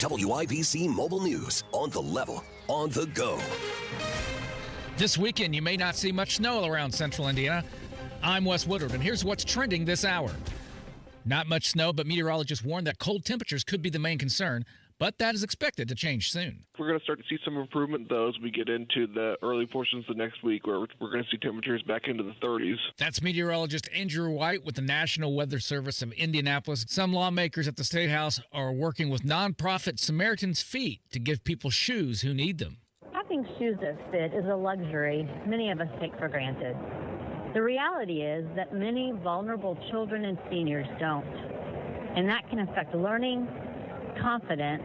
WIBC Mobile News, on the level, on the go. This weekend, you may not see much snow around central Indiana. I'm Wes Woodard, and here's what's trending this hour. Not much snow, but meteorologists warn that cold temperatures could be the main concern, but that is expected to change soon. We're going to start to see some improvement, though, as we get into the early portions of next week, where we're going to see temperatures back into the 30s. That's meteorologist Andrew White with the National Weather Service of Indianapolis. Some lawmakers at the State House are working with nonprofit Samaritan's Feet to give people shoes who need them. Having shoes that fit is a luxury many of us take for granted. The reality is that many vulnerable children and seniors don't, and that can affect learning, confidence,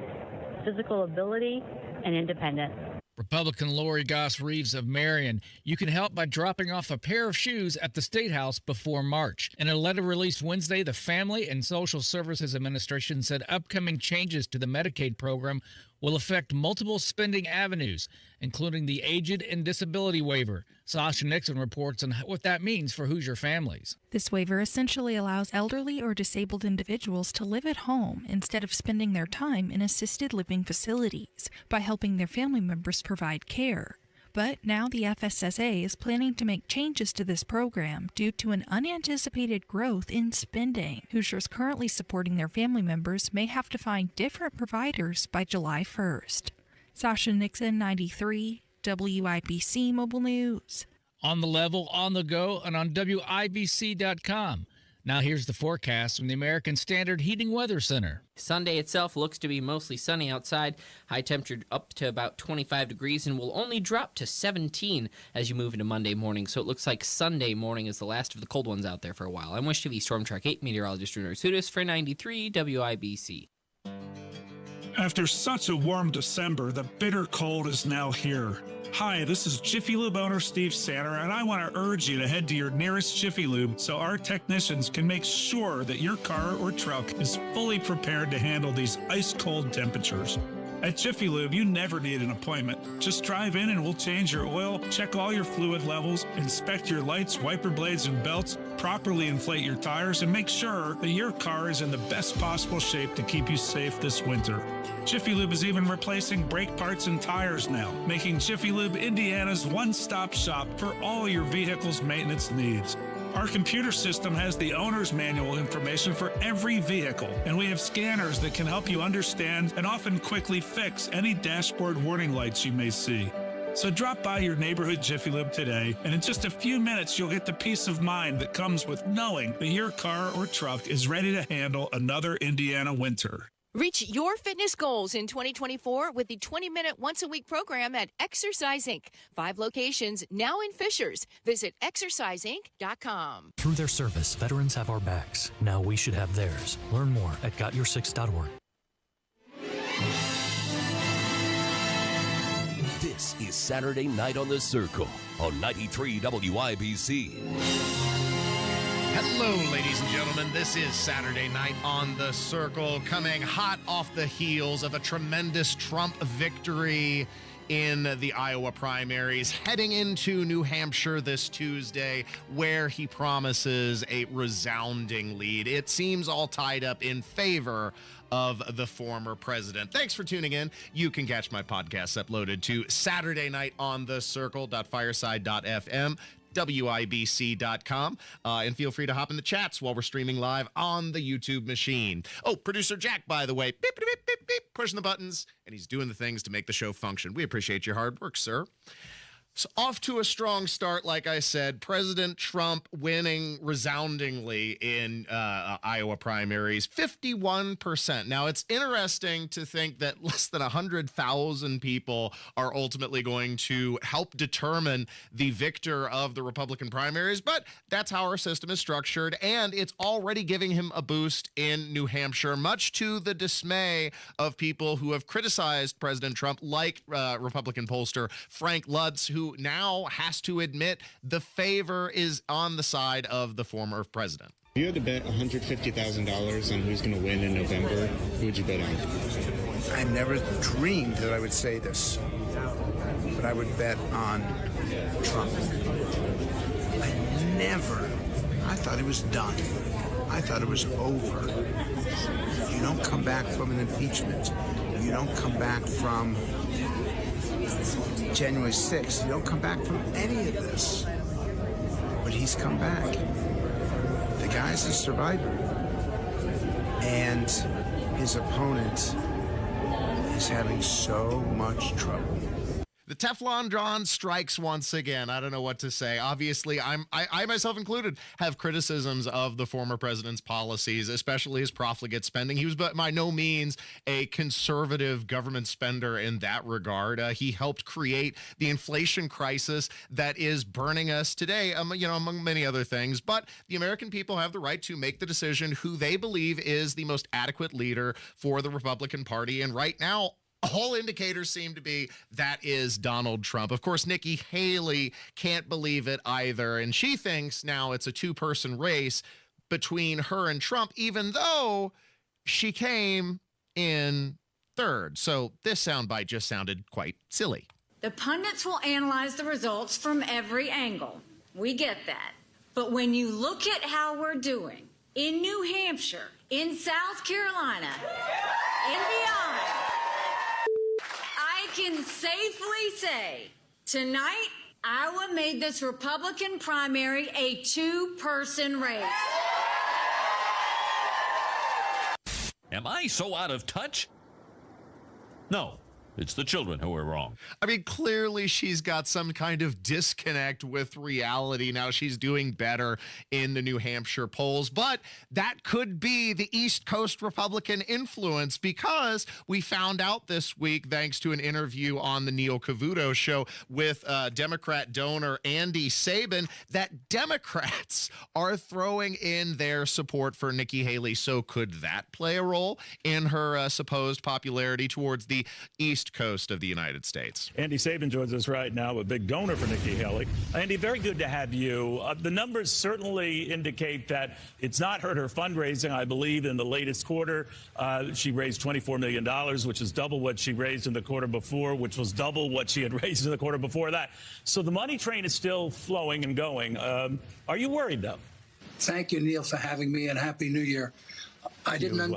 physical ability, and independence. Republican Lori Goss Reeves of Marion, you can help by dropping off a pair of shoes at the State House before March. In a letter released Wednesday, the Family and Social Services Administration said upcoming changes to the Medicaid program will affect multiple spending avenues, including the aged and disability waiver. Sasha Nixon reports on what that means for Hoosier families. This waiver essentially allows elderly or disabled individuals to live at home instead of spending their time in assisted living facilities by helping their family members provide care. But now the FSSA is planning to make changes to this program due to an unanticipated growth in spending. Hoosiers currently supporting their family members may have to find different providers by July 1st. Sasha Nixon, 93, WIBC Mobile News. On the level, on the go, and on WIBC.com. Now here's the forecast from the American Standard Heating Weather Center. Sunday itself looks to be mostly sunny outside. High temperature up to about 25 degrees and will only drop to 17 as you move into Monday morning. So it looks like Sunday morning is the last of the cold ones out there for a while. I'm Wish TV Storm Track 8 meteorologist Drew Narsutis for 93 WIBC. After such a warm December, the bitter cold is now here. Hi, this is Jiffy Lube owner Steve Sanner, and I want to urge you to head to your nearest Jiffy Lube so our technicians can make sure that your car or truck is fully prepared to handle these ice-cold temperatures. At Jiffy Lube, you never need an appointment. Just drive in and we'll change your oil, check all your fluid levels, inspect your lights, wiper blades, and belts, properly inflate your tires, and make sure that your car is in the best possible shape to keep you safe this winter. Jiffy Lube is even replacing brake parts and tires now, making Jiffy Lube Indiana's one-stop shop for all your vehicle's maintenance needs. Our computer system has the owner's manual information for every vehicle, and we have scanners that can help you understand and often quickly fix any dashboard warning lights you may see. So drop by your neighborhood Jiffy Lube today, and in just a few minutes, you'll get the peace of mind that comes with knowing that your car or truck is ready to handle another Indiana winter. Reach your fitness goals in 2024 with the 20-minute once-a-week program at Exercise Inc. 5 locations now in Fishers. Visit exerciseinc.com. Through their service, veterans have our backs. Now we should have theirs. Learn more at gotyoursix.org. This is Saturday Night on the Circle on 93 WIBC. Hello, ladies and gentlemen. This is Saturday Night on the Circle, coming hot off the heels of a tremendous Trump victory in the Iowa primaries, heading into New Hampshire this Tuesday, where he promises a resounding lead. It seems all tied up in favor of the former president. Thanks for tuning in. You can catch my podcasts uploaded to SaturdayNightOnTheCircle.fireside.fm, WIBC.com, and feel free to hop in the chats while we're streaming live on the YouTube machine. Oh, producer Jack, by the way, beep, beep, beep, beep, beep, pushing the buttons, and he's doing the things to make the show function. We appreciate your hard work, sir. So off to a strong start, like I said, President Trump winning resoundingly in Iowa primaries, 51%. Now, it's interesting to think that less than 100,000 people are ultimately going to help determine the victor of the Republican primaries, but that's how our system is structured, and it's already giving him a boost in New Hampshire, much to the dismay of people who have criticized President Trump, like Republican pollster Frank Lutz, who now has to admit the favor is on the side of the former president. If you had to bet $150,000 on who's going to win in November, who would you bet on? I never dreamed that I would say this, but I would bet on Trump. I thought it was done. I thought it was over. You don't come back from an impeachment. You don't come back from January 6th. You don't come back from any of this. But he's come back. The guy's a survivor. And his opponent is having so much trouble. The Teflon John strikes once again. I don't know what to say. Obviously, I myself included have criticisms of the former president's policies, especially his profligate spending. He was by no means a conservative government spender in that regard. He helped create the inflation crisis that is burning us today, among many other things. But the American people have the right to make the decision who they believe is the most adequate leader for the Republican Party. And right now, all indicators seem to be that is Donald Trump. Of course, Nikki Haley can't believe it either, and she thinks now it's a two-person race between her and Trump, even though she came in third. So this soundbite just sounded quite silly. The pundits will analyze the results from every angle. We get that. But when you look at how we're doing in New Hampshire, in South Carolina, and beyond, I can safely say tonight Iowa made this Republican primary a two-person race. Am I so out of touch? No. It's the children who are wrong. I mean, clearly she's got some kind of disconnect with reality. Now she's doing better in the New Hampshire polls, but that could be the East Coast Republican influence, because we found out this week, thanks to an interview on the Neil Cavuto show with Democrat donor Andy Sabin, that Democrats are throwing in their support for Nikki Haley. So could that play a role in her supposed popularity towards the East Coast of the United States? Andy Sabin joins us right now, a big donor for Nikki Haley. Andy, very good to have you. The numbers certainly indicate that it's not hurt her fundraising. I believe in the latest quarter, she raised $24 million, which is double what she raised in the quarter before, which was double what she had raised in the quarter before that. So the money train is still flowing and going. Are you worried, though? Thank you, Neil, for having me, and Happy New Year. I didn't.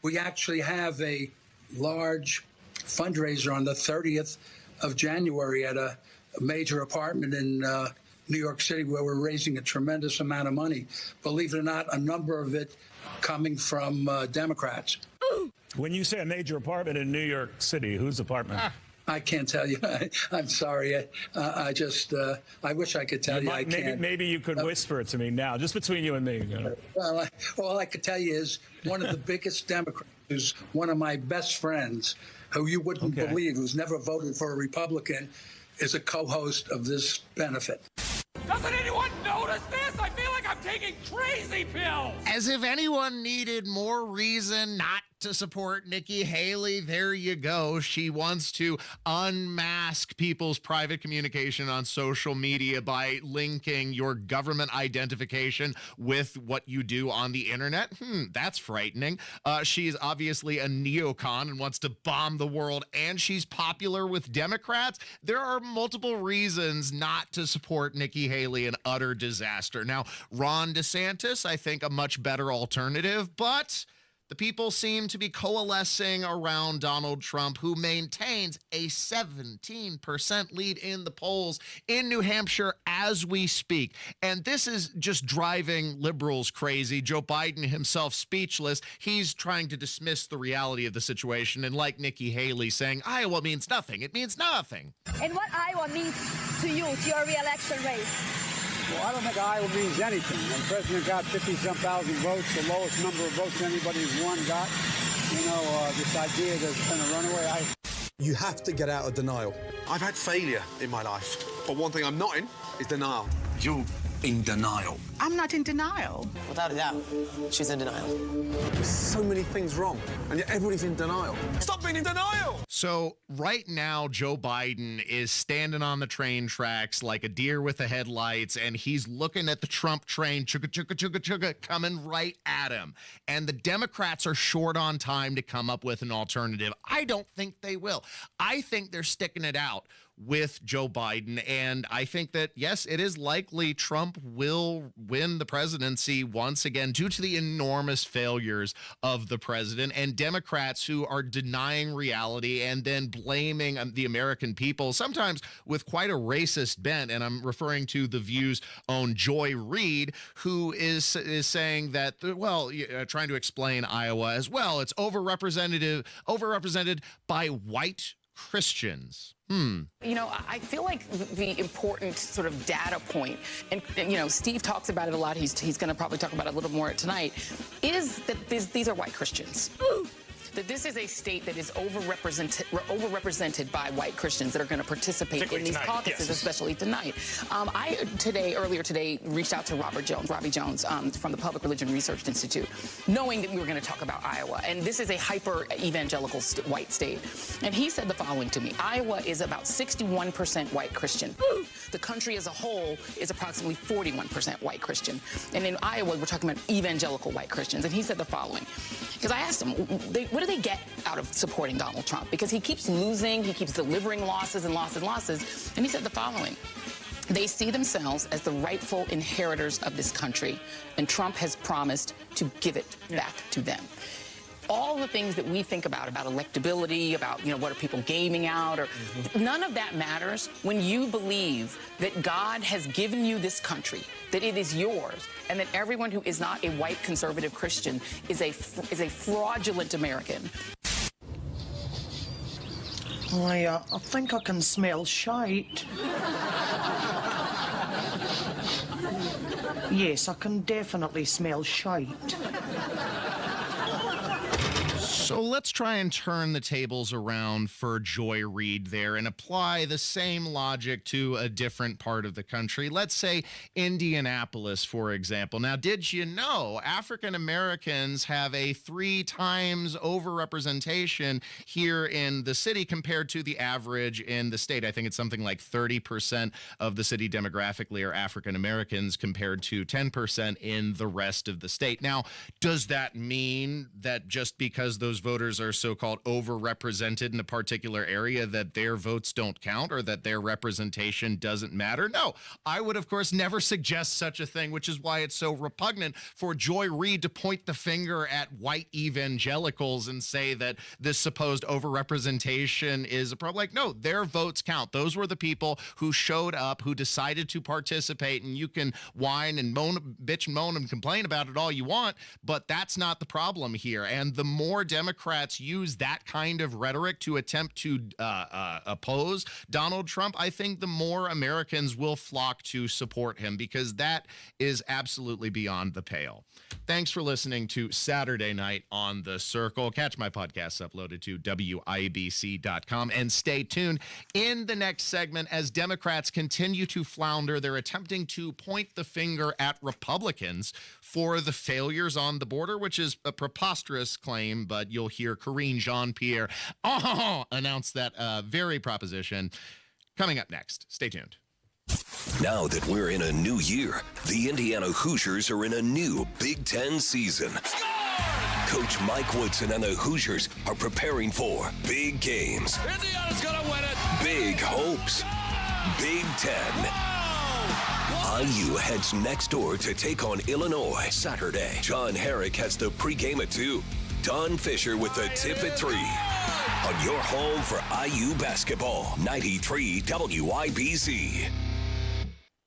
We actually have a large fundraiser on the 30th of January at a major apartment in New York City, where we're raising a tremendous amount of money. Believe it or not, a number of it coming from Democrats. When you say a major apartment in New York City, whose apartment? I can't tell you. I'm sorry. I just, I wish I could tell you. I can't. Maybe you could whisper it to me now, just between you and me. Well, all I could tell you is one of the biggest Democrats, who's one of my best friends, who you wouldn't believe, who's never voted for a Republican, is a co-host of this benefit. Doesn't anyone notice this? I feel like I'm taking crazy pills. As if anyone needed more reason not to support Nikki Haley. There you go. She wants to unmask people's private communication on social media by linking your government identification with what you do on the internet. That's frightening. She's obviously a neocon and wants to bomb the world, and she's popular with Democrats. There are multiple reasons not to support Nikki Haley, an utter disaster. Now, Ron DeSantis, I think a much better alternative, but the people seem to be coalescing around Donald Trump, who maintains a 17% lead in the polls in New Hampshire as we speak. And this is just driving liberals crazy. Joe Biden himself speechless. He's trying to dismiss the reality of the situation. And like Nikki Haley saying, Iowa means nothing. It means nothing. And what Iowa means to you, to your re-election race? Well, I don't think Iowa means anything. The president got 50-some thousand votes, the lowest number of votes anybody's won got. You know, this idea that it's going to run away. You have to get out of denial. I've had failure in my life, but one thing I'm not in is denial. You're in denial. I'm not in denial. Without a doubt, she's in denial. There's so many things wrong, and yet everybody's in denial. Stop being in denial! So right now, Joe Biden is standing on the train tracks like a deer with the headlights, and he's looking at the Trump train, chugga, chugga, chugga, chugga, coming right at him. And the Democrats are short on time to come up with an alternative. I don't think they will. I think they're sticking it out with Joe Biden. And I think that, yes, it is likely Trump will win the presidency once again due to the enormous failures of the president and Democrats who are denying reality and then blaming the American people, sometimes with quite a racist bent. And I'm referring to the View's own Joy Reid, who is saying that, well, trying to explain Iowa as well. It's overrepresented by white Christians. You know, I feel like the important sort of data point, and you know, Steve talks about it a lot, he's going to probably talk about it a little more tonight, is that these are white Christians. That this is a state that is overrepresented by white Christians that are going to participate in these caucuses, yes. Especially tonight. Earlier today, reached out to Robbie Jones from the Public Religion Research Institute, knowing that we were going to talk about Iowa. And this is a hyper-evangelical white state. And he said the following to me: Iowa is about 61% white Christian. The country as a whole is approximately 41% white Christian. And in Iowa, we're talking about evangelical white Christians. And he said the following, because I asked him, what do they get out of supporting Donald Trump? Because he keeps losing, he keeps delivering losses and losses and losses. And he said the following: they see themselves as the rightful inheritors of this country, and Trump has promised to give it back to them. All the things that we think about electability, about, you know, what are people gaming out, or none of that matters when you believe that God has given you this country, that it is yours, and that everyone who is not a white conservative Christian is a fraudulent American. I think I can smell shite. Yes, I can definitely smell shite. So let's try and turn the tables around for Joy Reid there and apply the same logic to a different part of the country. Let's say Indianapolis, for example. Now, did you know African Americans have a 3 times overrepresentation here in the city compared to the average in the state? I think it's something like 30% of the city demographically are African Americans compared to 10% in the rest of the state. Now, does that mean that just because those voters are so-called overrepresented in a particular area that their votes don't count or that their representation doesn't matter? No, I would, of course, never suggest such a thing, which is why it's so repugnant for Joy Reid to point the finger at white evangelicals and say that this supposed overrepresentation is a problem. Like, no, their votes count. Those were the people who showed up, who decided to participate, and you can whine and moan, bitch and moan and complain about it all you want, but that's not the problem here. And the more Democrats use that kind of rhetoric to attempt to oppose Donald Trump, I think the more Americans will flock to support him, because that is absolutely beyond the pale. Thanks for listening to Saturday Night on the Circle. Catch my podcasts uploaded to WIBC.com and stay tuned in the next segment as Democrats continue to flounder. They're attempting to point the finger at Republicans for the failures on the border, which is a preposterous claim, but you'll hear Karine Jean-Pierre announce that very proposition coming up next. Stay tuned. Now that we're in a new year, the Indiana Hoosiers are in a new Big Ten season. Coach Mike Woodson and the Hoosiers are preparing for big games. Indiana's gonna win it. Big hopes. Big Ten. IU heads next door to take on Illinois Saturday. John Herrick has the pregame at 2. Don Fisher with the tip at 3. On your home for IU basketball, 93 WIBC.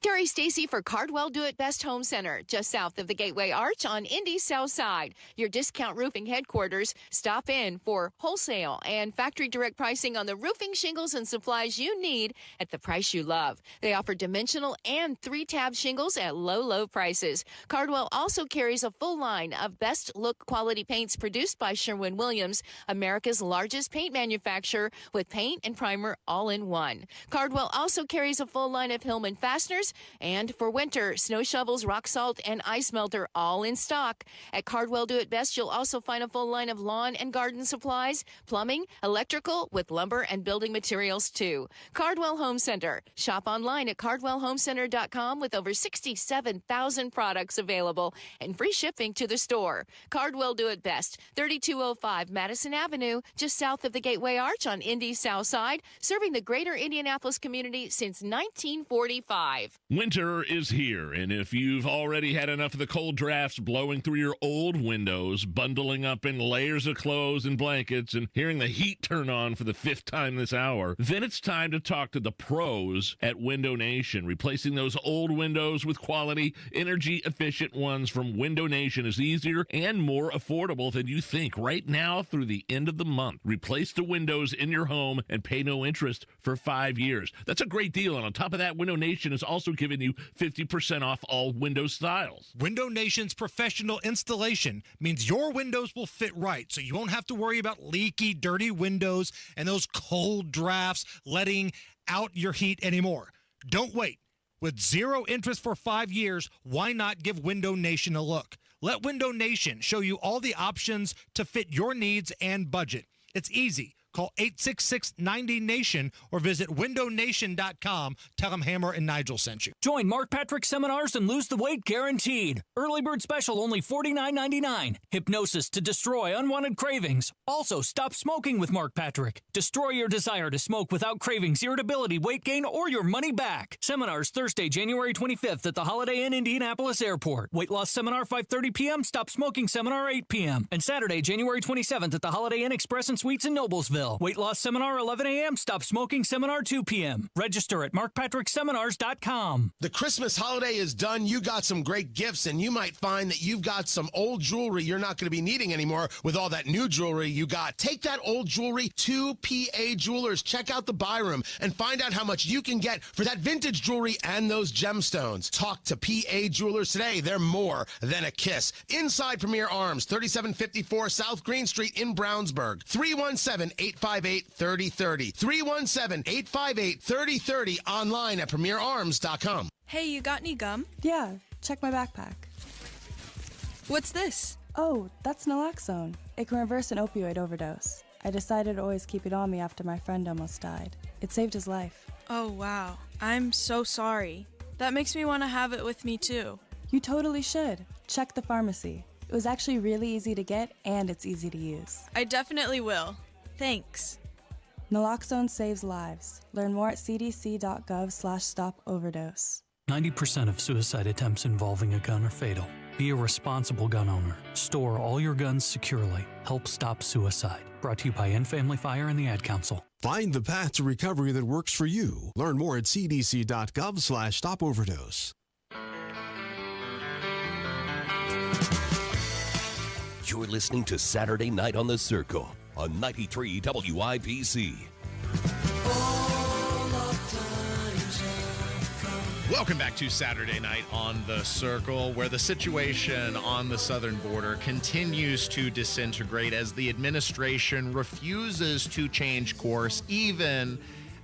Terry Stacy for Cardwell Do It Best Home Center, just south of the Gateway Arch on Indy's South Side. Your discount roofing headquarters. Stop in for wholesale and factory direct pricing on the roofing shingles and supplies you need at the price you love. They offer dimensional and 3-tab shingles at low, low prices. Cardwell also carries a full line of best look quality paints produced by Sherwin-Williams, America's largest paint manufacturer, with paint and primer all in one. Cardwell also carries a full line of Hillman fasteners stores. And for winter, snow shovels, rock salt, and ice melter all in stock. At Cardwell Do It Best, you'll also find a full line of lawn and garden supplies, plumbing, electrical, with lumber and building materials too. Cardwell Home Center. Shop online at cardwellhomecenter.com with over 67,000 products available and free shipping to the store. Cardwell Do It Best, 3205 Madison Avenue, just south of the Gateway Arch on Indy's South Side, serving the greater Indianapolis community since 1945. Winter is here, and if you've already had enough of the cold drafts blowing through your old windows, bundling up in layers of clothes and blankets, and hearing the heat turn on for the 5th time this hour, then it's time to talk to the pros at Window Nation. Replacing those old windows with quality, energy-efficient ones from Window Nation is easier and more affordable than you think. Right now through the end of the month, replace the windows in your home and pay no interest for 5 years. That's a great deal, and on top of that, Window Nation is also giving you 50% off all window styles. Window Nation's professional installation means your windows will fit right, so you won't have to worry about leaky, dirty windows and those cold drafts letting out your heat anymore. Don't wait. With 0 interest for 5 years, why not give Window Nation a look? Let Window Nation show you all the options to fit your needs and budget. It's easy. Call 866-90-NATION or visit windownation.com. Tell them Hammer and Nigel sent you. Join Mark Patrick seminars and lose the weight guaranteed. Early bird special only $49.99. Hypnosis to destroy unwanted cravings. Also, stop smoking with Mark Patrick. Destroy your desire to smoke without cravings, irritability, weight gain, or your money back. Seminars Thursday, January 25th at the Holiday Inn Indianapolis Airport. Weight loss seminar 5:30 p.m. Stop smoking seminar 8 p.m. And Saturday, January 27th at the Holiday Inn Express and Suites in Noblesville. Weight loss seminar 11 a.m. Stop smoking seminar 2 p.m. Register at markpatrickseminars.com. The Christmas holiday is done. You got some great gifts, and you might find that you've got some old jewelry you're not going to be needing anymore with all that new jewelry you got. Take that old jewelry to PA Jewelers. Check out the buy room and find out how much you can get for that vintage jewelry and those gemstones. Talk to PA Jewelers today. They're more than a kiss. Inside Premier Arms, 3754 South Green Street in Brownsburg. 317-858-3030. 317-858-3030. Online at premierarms.com. Hey, you got any gum? Yeah, check my backpack. What's this? Oh, that's naloxone. It can reverse an opioid overdose. I decided to always keep it on me after my friend almost died. It saved his life. Oh, wow. I'm so sorry. That makes me want to have it with me, too. You totally should. Check the pharmacy. It was actually really easy to get, and it's easy to use. I definitely will. Thanks. Naloxone saves lives. Learn more at cdc.gov/stop-overdose. 90% of suicide attempts involving a gun are fatal. Be a responsible gun owner. Store all your guns securely. Help stop suicide. Brought to you by End Family Fire and the Ad Council. Find the path to recovery that works for you. Learn more at cdc.gov/stop-overdose. You're listening to Saturday Night on the Circle on 93 WIBC. Welcome back to Saturday Night on the Circle, where the situation on the southern border continues to disintegrate as the administration refuses to change course, even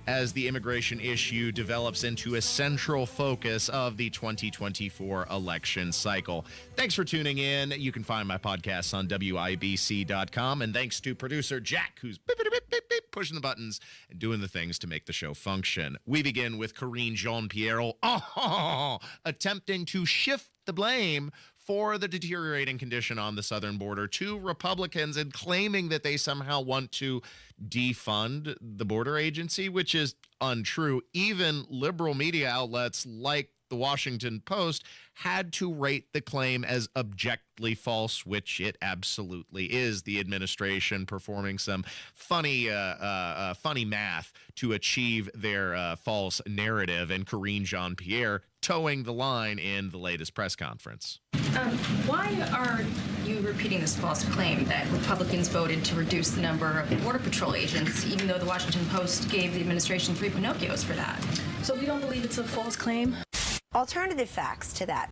as the immigration issue develops into a central focus of the 2024 election cycle. Thanks for tuning in. You can find my podcasts on WIBC.com. And thanks to producer Jack, who's pushing the buttons and doing the things to make the show function. We begin with Karine Jean-Pierre attempting to shift the blame for the deteriorating condition on the southern border to Republicans and claiming that they somehow want to defund the border agency, which is untrue. Even liberal media outlets like the Washington Post had to rate the claim as objectively false, which it absolutely is. The administration performing some funny math to achieve their false narrative, and Karine Jean-Pierre towing the line in the latest press conference. Why are you repeating this false claim that Republicans voted to reduce the number of Border Patrol agents, even though the Washington Post gave the administration 3 Pinocchios for that? So we don't believe it's a false claim? Alternative facts to that.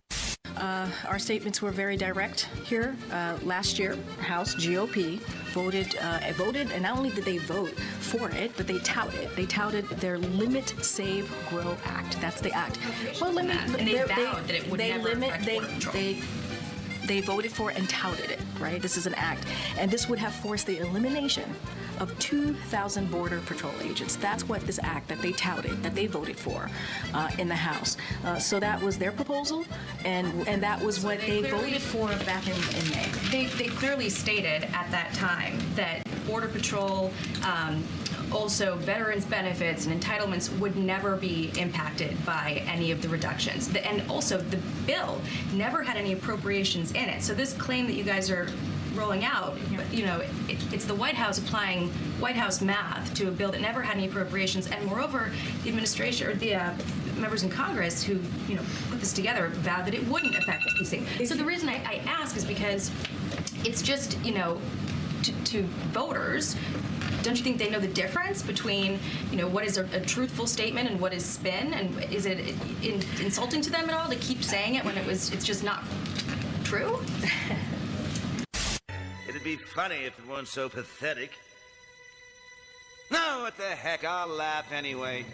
Our statements were very direct here. Last year, House GOP voted, and not only did they vote for it, but they touted their Limit, Save, Grow Act. That's the act. Well, and they vowed that it would never affect Border Patrol. They voted for and touted it, right? This is an act. And this would have forced the elimination of 2,000 Border Patrol agents. That's what this act that they touted, that they voted for in the House. So that was their proposal, and that was what they voted for back in May. They clearly stated at that time that Border Patrol, also veterans benefits and entitlements would never be impacted by any of the reductions. And also the bill never had any appropriations in it. So this claim that you guys are rolling out, it's the White House applying White House math to a bill that never had any appropriations. And moreover, the administration or the members in Congress who put this together vowed that it wouldn't affect these things. So the reason I ask is because it's just to voters. Don't you think they know the difference between, what is a truthful statement and what is spin? And is it insulting to them at all to keep saying it when it's just not true? It'd be funny if it weren't so pathetic. No, what the heck, I'll laugh anyway.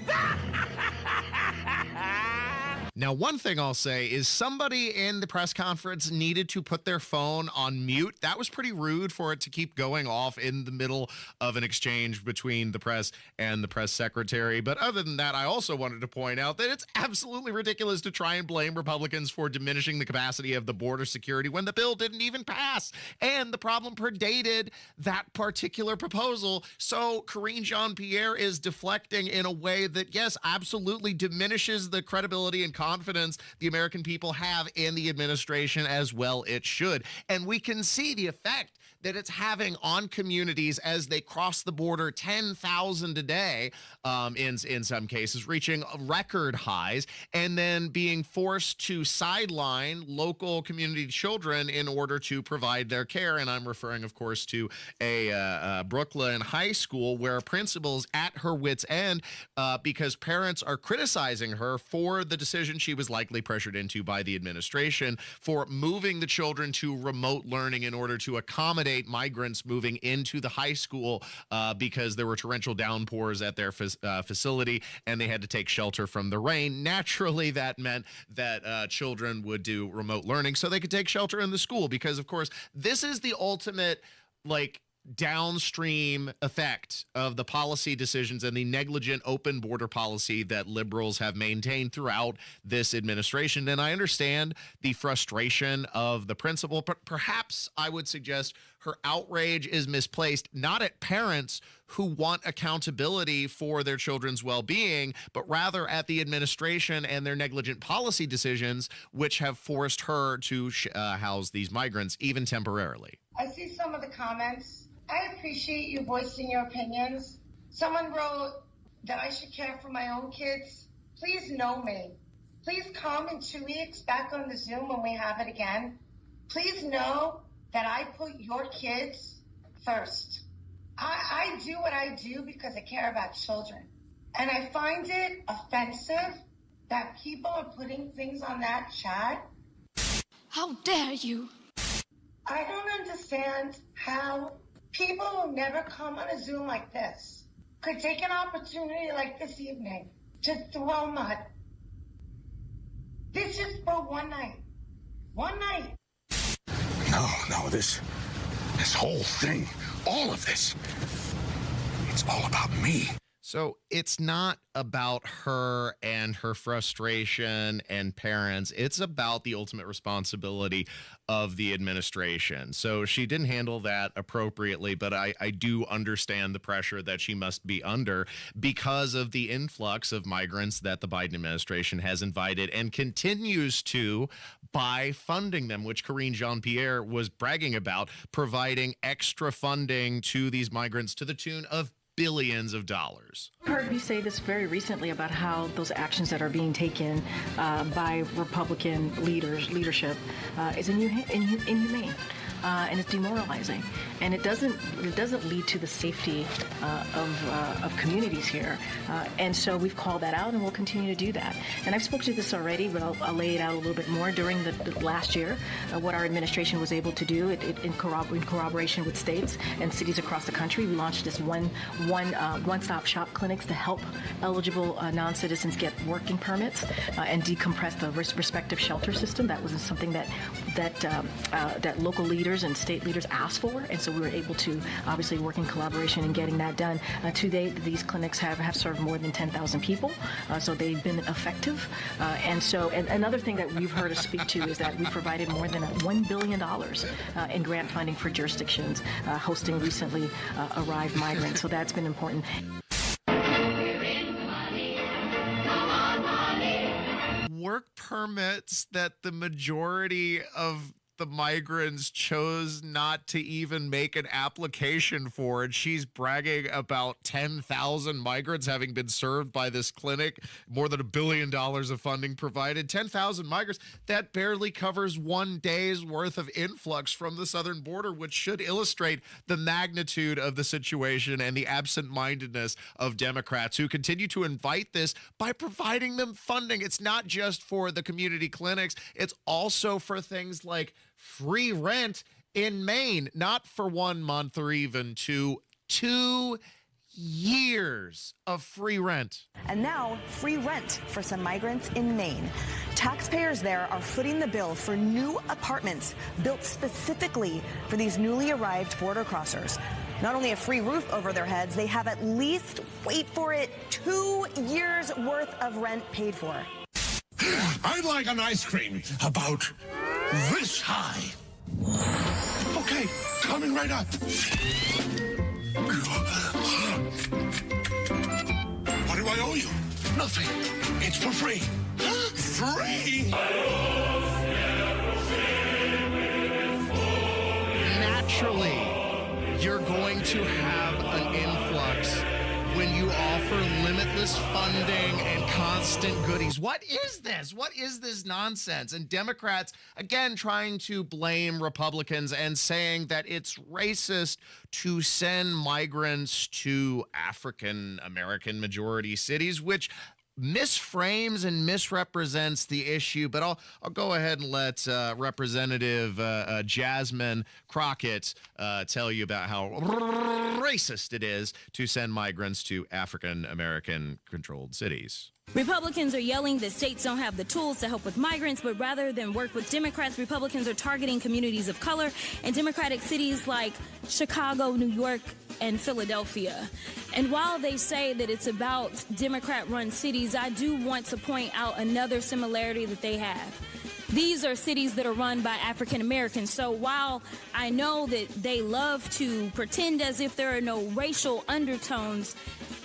Now, one thing I'll say is somebody in the press conference needed to put their phone on mute. That was pretty rude for it to keep going off in the middle of an exchange between the press and the press secretary. But other than that, I also wanted to point out that it's absolutely ridiculous to try and blame Republicans for diminishing the capacity of the border security when the bill didn't even pass. And the problem predated that particular proposal. So Karine Jean-Pierre is deflecting in a way that, yes, absolutely diminishes the credibility and confidence the American people have in the administration, as well it should. And we can see the effect that it's having on communities as they cross the border, 10,000 a day in some cases, reaching record highs, and then being forced to sideline local community children in order to provide their care. And I'm referring, of course, to a Brooklyn high school where principal's at her wit's end because parents are criticizing her for the decision she was likely pressured into by the administration for moving the children to remote learning in order to accommodate migrants moving into the high school because there were torrential downpours at their facility and they had to take shelter from the rain. Naturally, that meant that children would do remote learning so they could take shelter in the school because, of course, this is the ultimate, downstream effect of the policy decisions and the negligent open border policy that liberals have maintained throughout this administration. And I understand the frustration of the principal, but perhaps I would suggest her outrage is misplaced, not at parents who want accountability for their children's well-being, but rather at the administration and their negligent policy decisions, which have forced her to house these migrants, even temporarily. I see some of the comments. I appreciate you voicing your opinions. Someone wrote that I should care for my own kids. Please know me. Please come in 2 weeks back on the Zoom when we have it again. Please know that I put your kids first. I do what I do because I care about children. And I find it offensive that people are putting things on that chat. How dare you? I don't understand how people who never come on a Zoom like this could take an opportunity like this evening to throw mud. This is for one night. One night. No, this whole thing, all of this, it's all about me. So it's not about her and her frustration and parents. It's about the ultimate responsibility of the administration. So she didn't handle that appropriately, but I do understand the pressure that she must be under because of the influx of migrants that the Biden administration has invited and continues to by funding them, which Karine Jean-Pierre was bragging about, providing extra funding to these migrants to the tune of billions of dollars. I heard me say this very recently about how those actions that are being taken by Republican leadership is inhumane. and it's demoralizing, and it doesn't lead to the safety of communities here, and so we've called that out, and we'll continue to do that. And I've spoken to this already, but I'll lay it out a little bit more. During the last year, what our administration was able to do, in corroboration with states and cities across the country, we launched this one-stop shop clinics to help eligible non-citizens get working permits and decompress the respective shelter system. That was something that local leaders and state leaders asked for, and so we were able to obviously work in collaboration in getting that done. To date, these clinics have served more than 10,000 people, so they've been effective. And another thing that you've heard us speak to is that we provided more than $1 billion in grant funding for jurisdictions hosting recently arrived migrants. So that's been important. Work permits that the majority of the migrants chose not to even make an application for, and she's bragging about 10,000 migrants having been served by this clinic, more than $1 billion of funding provided. 10,000 migrants, that barely covers 1 day's worth of influx from the southern border, which should illustrate the magnitude of the situation and the absent-mindedness of Democrats who continue to invite this by providing them funding. It's not just for the community clinics, it's also for things like free rent in Maine, not for 1 month or even 2 years of free rent. And now, free rent for some migrants in Maine. Taxpayers there are footing the bill for new apartments built specifically for these newly arrived border crossers. Not only a free roof over their heads, they have at least, wait for it, 2 years worth of rent paid for. I'd like an ice cream about this high. Okay, coming right up. What do I owe you? Nothing. It's for free. Free? Naturally, you're going to have an influx when you offer limitless funding and constant goodies. What is this? What is this nonsense? And Democrats, again, trying to blame Republicans and saying that it's racist to send migrants to African American majority cities, which misframes and misrepresents the issue. But I'll go ahead and let Representative Jasmine Crockett tell you about how racist it is to send migrants to African American controlled cities. Republicans are yelling that states don't have the tools to help with migrants, but rather than work with Democrats, Republicans are targeting communities of color in Democratic cities like Chicago, New York, and Philadelphia. And while they say that it's about Democrat-run cities, I do want to point out another similarity that they have. These are cities that are run by African Americans. So while I know that they love to pretend as if there are no racial undertones,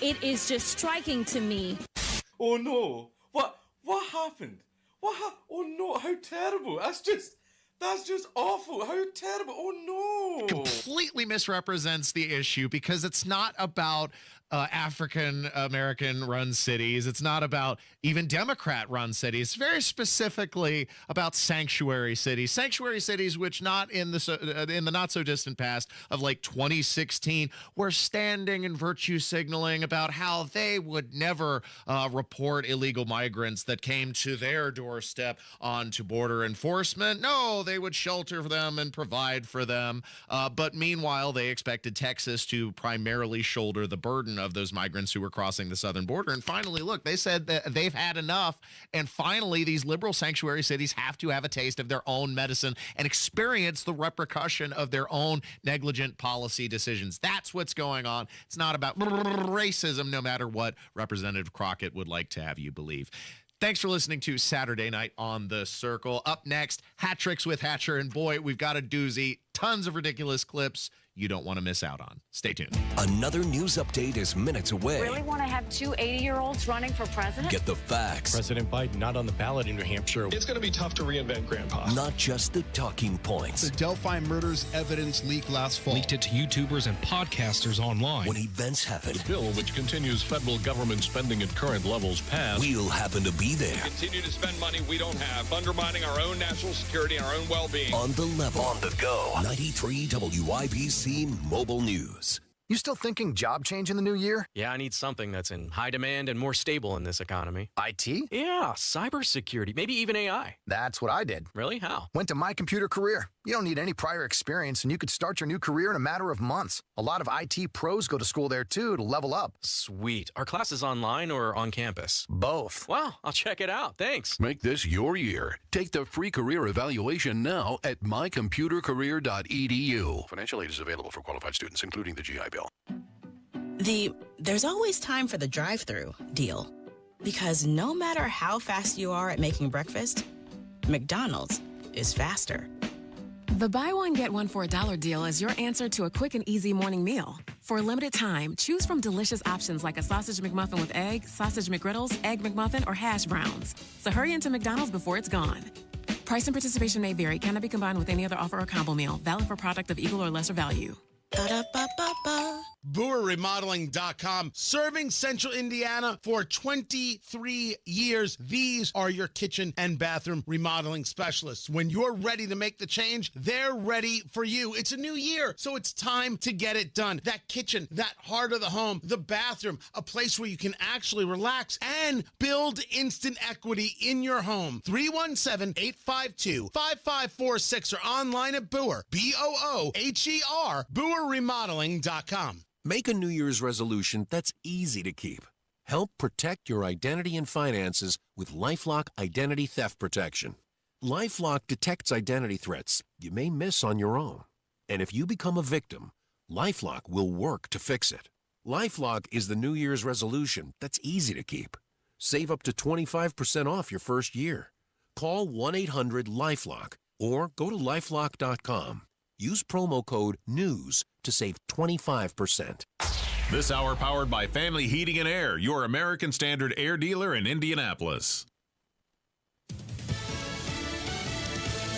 it is just striking to me. Oh no! What happened? Oh no! How terrible! That's just awful. How terrible! Oh no! Completely misrepresents the issue because it's not about African American run cities. It's not about even Democrat run cities. It's very specifically about sanctuary cities. Sanctuary cities, which not in the not so distant past of like 2016 were standing and virtue signaling about how they would never report illegal migrants that came to their doorstep onto border enforcement. No, they would shelter them and provide for them. But meanwhile, they expected Texas to primarily shoulder the burden of those migrants who were crossing the southern border. And finally, look, they said that they've had enough. And finally, these liberal sanctuary cities have to have a taste of their own medicine and experience the repercussion of their own negligent policy decisions. That's what's going on. It's not about racism, no matter what Representative Crockett would like to have you believe. Thanks for listening to Saturday Night on the Circle. Up next, Hat Tricks with Hatcher. And boy, we've got a doozy. Tons of ridiculous clips you don't want to miss out on. Stay tuned. Another news update is minutes away. Really want to have two 80-year-olds running for president? Get the facts. President Biden not on the ballot in New Hampshire. It's going to be tough to reinvent Grandpa. Not just the talking points. The Delphi murders evidence leaked last fall. Leaked it to YouTubers and podcasters online. When events happen. The bill, which continues federal government spending at current levels, passed. We'll happen to be there. Continue to spend money we don't have, undermining our own national security and our own well-being. On the level. On the go. 93 WIBC Mobile News. You still thinking job change in the new year? Yeah, I need something that's in high demand and more stable in this economy. IT? Yeah, cybersecurity, maybe even AI. That's what I did. Really? How? Went to My Computer Career. You don't need any prior experience, and you could start your new career in a matter of months. A lot of IT pros go to school there, too, to level up. Sweet. Are classes online or on campus? Both. Wow, I'll check it out. Thanks. Make this your year. Take the free career evaluation now at mycomputercareer.edu. Financial aid is available for qualified students, including the GI Bill. There's always time for the drive-thru deal. Because no matter how fast you are at making breakfast, McDonald's is faster. The buy one, get one for $1 deal is your answer to a quick and easy morning meal. For a limited time, choose from delicious options like a sausage McMuffin with egg, sausage McGriddles, egg McMuffin, or hash browns. So hurry into McDonald's before it's gone. Price and participation may vary. Cannot be combined with any other offer or combo meal. Valid for product of equal or lesser value. Ba-da-ba-ba-ba. BrewerRemodeling.com, serving Central Indiana for 23 years. These are your kitchen and bathroom remodeling specialists. When you're ready to make the change, they're ready for you. It's a new year, so it's time to get it done. That kitchen, that heart of the home, the bathroom, a place where you can actually relax and build instant equity in your home. 317-852-5546 or online at Boer, B-O-O-H-E-R, BrewerRemodeling.com. Make a New Year's resolution that's easy to keep. Help protect your identity and finances with LifeLock Identity Theft Protection. LifeLock detects identity threats you may miss on your own. And if you become a victim, LifeLock will work to fix it. LifeLock is the New Year's resolution that's easy to keep. Save up to 25% off your first year. Call 1-800-LifeLock or go to lifelock.com. Use promo code NEWS to save 25%. This hour powered by Family Heating and Air, your American Standard air dealer in Indianapolis.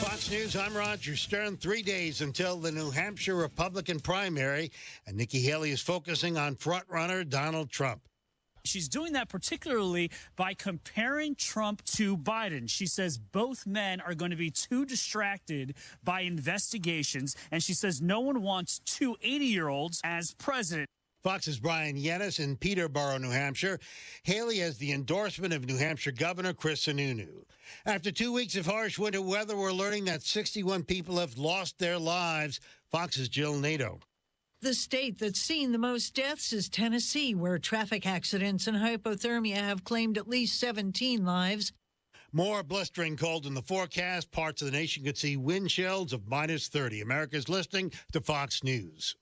Fox News, I'm Roger Stern. 3 days until the New Hampshire Republican primary, and Nikki Haley is focusing on frontrunner Donald Trump. She's doing that particularly by comparing Trump to Biden. She says both men are going to be too distracted by investigations, and she says no one wants two 80-year-olds as president. Fox's Brian Yennis in Peterborough, New Hampshire. Haley has the endorsement of New Hampshire Governor Chris Sununu. After 2 weeks of harsh winter weather, we're learning that 61 people have lost their lives. Fox's Jill Nato. The state that's seen the most deaths is Tennessee, where traffic accidents and hypothermia have claimed at least 17 lives. More blistering cold in the forecast. Parts of the nation could see wind chills of minus 30. America's listening to Fox News.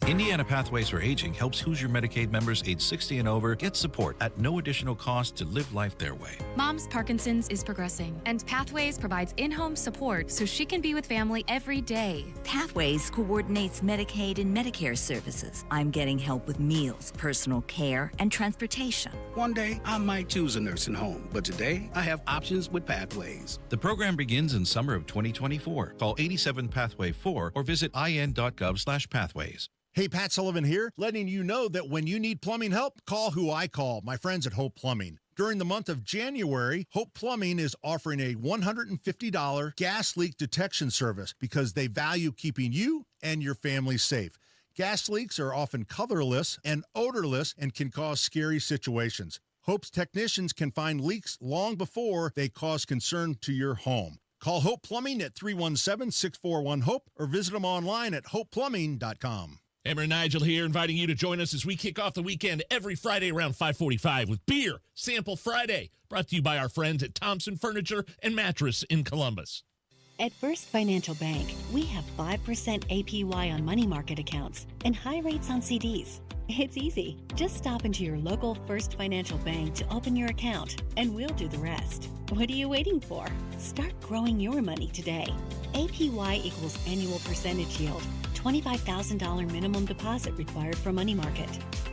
Indiana Pathways for Aging helps Hoosier Medicaid members age 60 and over get support at no additional cost to live life their way. Mom's Parkinson's is progressing, and Pathways provides in-home support so she can be with family every day. Pathways coordinates Medicaid and Medicare services. I'm getting help with meals, personal care, and transportation. One day, I might choose a nursing home, but today, I have options with Pathways. The program begins in summer of 2024. Call 87-PATHWAY-4 or visit in.gov/pathways. Hey, Pat Sullivan here, letting you know that when you need plumbing help, call who I call, my friends at Hope Plumbing. During the month of January, Hope Plumbing is offering a $150 gas leak detection service because they value keeping you and your family safe. Gas leaks are often colorless and odorless and can cause scary situations. Hope's technicians can find leaks long before they cause concern to your home. Call Hope Plumbing at 317-641-HOPE or visit them online at hopeplumbing.com. Hammer and Nigel here, inviting you to join us as we kick off the weekend every Friday around 5:45 with Beer Sample Friday, brought to you by our friends at Thompson Furniture and Mattress in Columbus. At First Financial Bank, we have 5% APY on money market accounts and high rates on CDs. It's easy. Just stop into your local First Financial Bank to open your account, and we'll do the rest. What are you waiting for? Start growing your money today. APY equals annual percentage yield. $25,000 minimum deposit required for money market.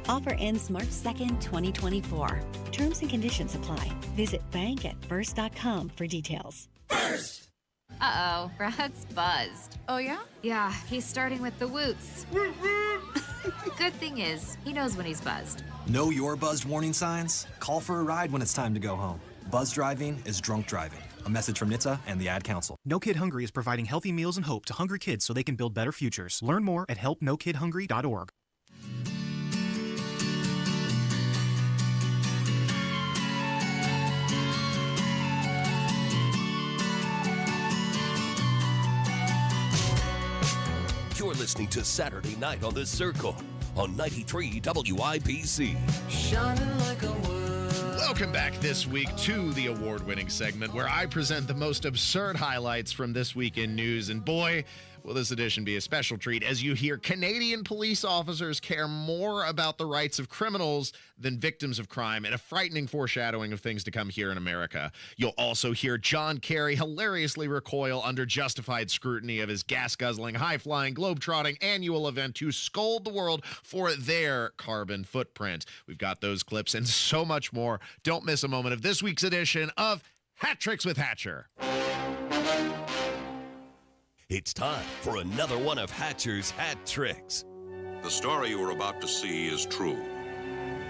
Offer ends March 2nd, 2024. Terms and conditions apply. Visit bank@first.com for details. First! Uh-oh, Brad's buzzed. Oh, yeah? Yeah, he's starting with the woots. Good thing is, he knows when he's buzzed. Know your buzzed warning signs? Call for a ride when it's time to go home. Buzz driving is drunk driving. A message from NHTSA and the Ad Council. No Kid Hungry is providing healthy meals and hope to hungry kids so they can build better futures. Learn more at helpnokidhungry.org. You're listening to Saturday Night on the Circle on 93 WIBC. Shining like a Welcome back this week to the award-winning segment where I present the most absurd highlights from this week in news. And boy, will this edition be a special treat as you hear Canadian police officers care more about the rights of criminals than victims of crime, and a frightening foreshadowing of things to come here in America. You'll also hear John Kerry hilariously recoil under justified scrutiny of his gas-guzzling, high-flying, globe-trotting annual event to scold the world for their carbon footprint. We've got those clips and so much more. Don't miss a moment of this week's edition of Hat Tricks with Hatcher. It's time for another one of Hatcher's Hat Tricks. The story you are about to see is true.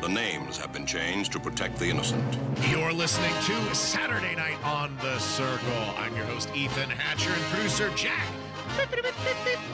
The names have been changed to protect the innocent. You're listening to Saturday Night on the Circle. I'm your host, Ethan Hatcher, and producer Jack.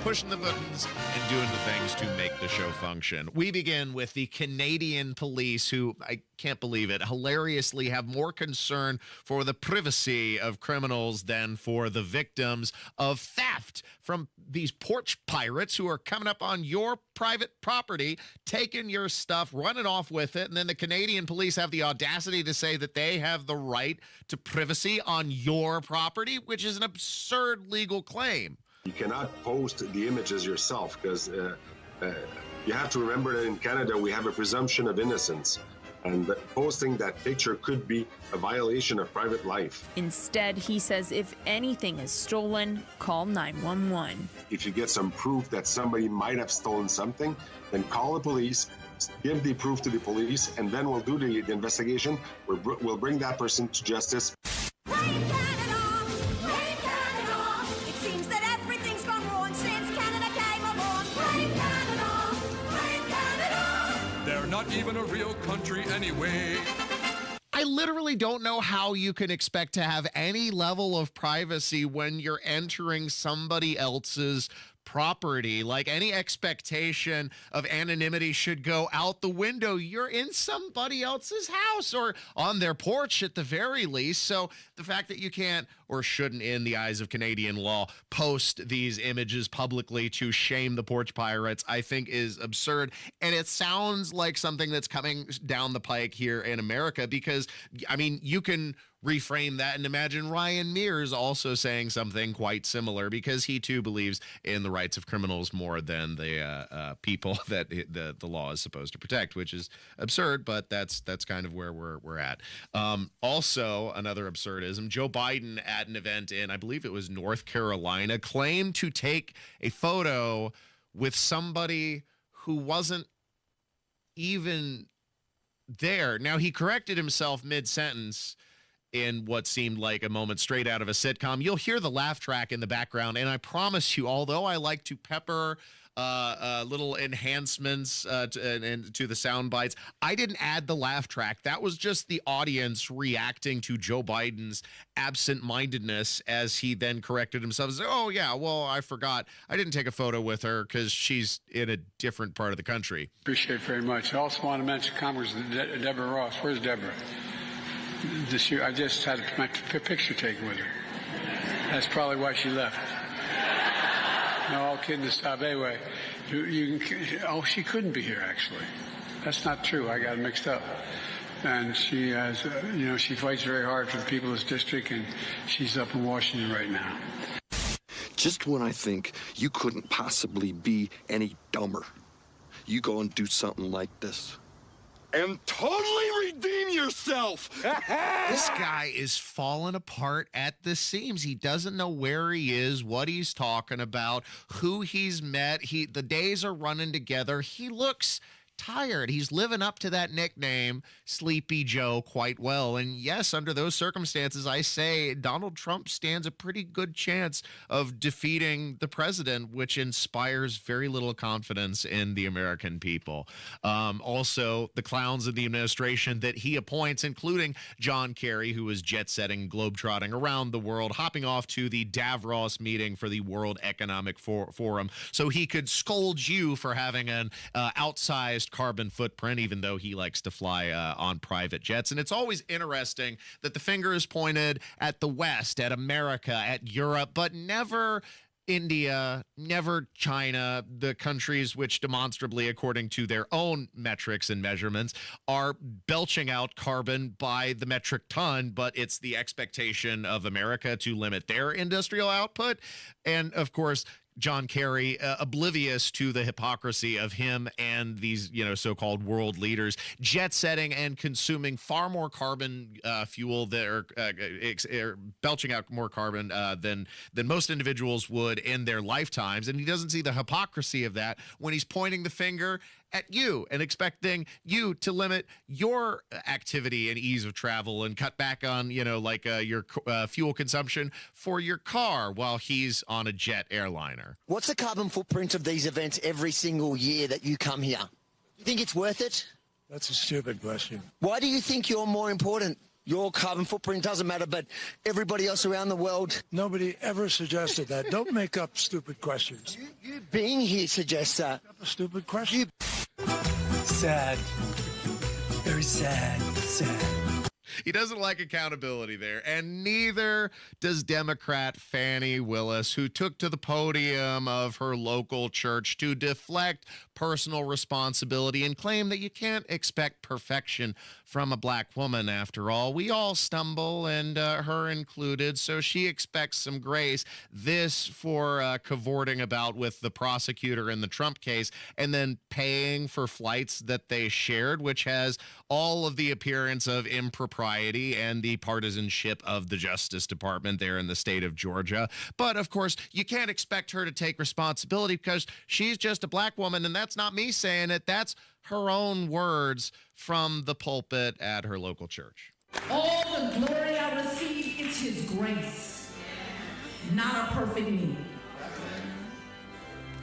Pushing the buttons and doing the things to make the show function. We begin with the Canadian police, who, I can't believe it, hilariously have more concern for the privacy of criminals than for the victims of theft from these porch pirates who are coming up on your private property, taking your stuff, running off with it, and then the Canadian police have the audacity to say that they have the right to privacy on your property, which is an absurd legal claim. You cannot post the images yourself because you have to remember that in Canada we have a presumption of innocence, and posting that picture could be a violation of private life. Instead, he says if anything is stolen, call 911. If you get some proof that somebody might have stolen something, then call the police, give the proof to the police, and then we'll do the investigation. We'll bring that person to justice. Not even a real country anyway. I literally don't know how you can expect to have any level of privacy when you're entering somebody else's property. Like, any expectation of anonymity should go out the window. You're in somebody else's house or on their porch at the very least. So the fact that you can't, or shouldn't in the eyes of Canadian law, post these images publicly to shame the porch pirates, I think is absurd. And it sounds like something that's coming down the pike here in America because, I mean, you can reframe that and imagine Ryan Mears also saying something quite similar because he too believes in the rights of criminals more than the people that the law is supposed to protect, which is absurd, but that's kind of where we're at. Also, another absurdism, Joe Biden at an event in, I believe it was North Carolina, claimed to take a photo with somebody who wasn't even there. Now, he corrected himself mid-sentence in what seemed like a moment straight out of a sitcom. You'll hear the laugh track in the background, and I promise you, although I like to pepper little enhancements to the sound bites, I didn't add the laugh track. That was just the audience reacting to Joe Biden's absent-mindedness as he then corrected himself. Said, oh, yeah, well, I forgot. I didn't take a photo with her because she's in a different part of the country. Appreciate it very much. I also want to mention Congressman Deborah Ross. Where's Deborah? This year, I just had my picture taken with her. That's probably why she left. No, all kidding aside. Anyway, she couldn't be here, actually. That's not true. I got it mixed up. And she has, she fights very hard for the people of this district, and she's up in Washington right now. Just when I think you couldn't possibly be any dumber, you go and do something like this. And totally redeem yourself. This guy is falling apart at the seams. He doesn't know where he is, what he's talking about, who he's met. The days are running together. He looks tired. He's living up to that nickname, Sleepy Joe, quite well. And yes, under those circumstances, I say Donald Trump stands a pretty good chance of defeating the president, which inspires very little confidence in the American people. Also, the clowns in the administration that he appoints, including John Kerry, who is jet-setting, globetrotting around the world, hopping off to the Davos meeting for the World Economic Forum, so he could scold you for having an outsized carbon footprint, even though he likes to fly on private jets. And it's always interesting that the finger is pointed at the West, at America, at Europe, but never India, never China, the countries which demonstrably, according to their own metrics and measurements, are belching out carbon by the metric ton, but it's the expectation of America to limit their industrial output. And of course, John Kerry, oblivious to the hypocrisy of him and these, so-called world leaders, jet setting and consuming far more carbon fuel that are belching out more carbon than most individuals would in their lifetimes. And he doesn't see the hypocrisy of that when he's pointing the finger at you and expecting you to limit your activity and ease of travel and cut back on, your fuel consumption for your car while he's on a jet airliner. What's the carbon footprint of these events every single year that you come here? Do you think it's worth it? That's a stupid question. Why do you think you're more important? Your carbon footprint doesn't matter, but everybody else around the world... Nobody ever suggested that. Don't make up stupid questions. You being here suggests that. A stupid question. Sad. Very sad. Sad. He doesn't like accountability there, and neither does Democrat Fani Willis, who took to the podium of her local church to deflect personal responsibility and claim that you can't expect perfection from a black woman. After all, we all stumble, and her included, so she expects some grace. This for cavorting about with the prosecutor in the Trump case and then paying for flights that they shared, which has all of the appearance of impropriety and the partisanship of the Justice Department there in the state of Georgia. But of course, you can't expect her to take responsibility because she's just a black woman, and that's not me saying it. That's her own words from the pulpit at her local church. All the glory I receive, it's his grace, not a perfect me.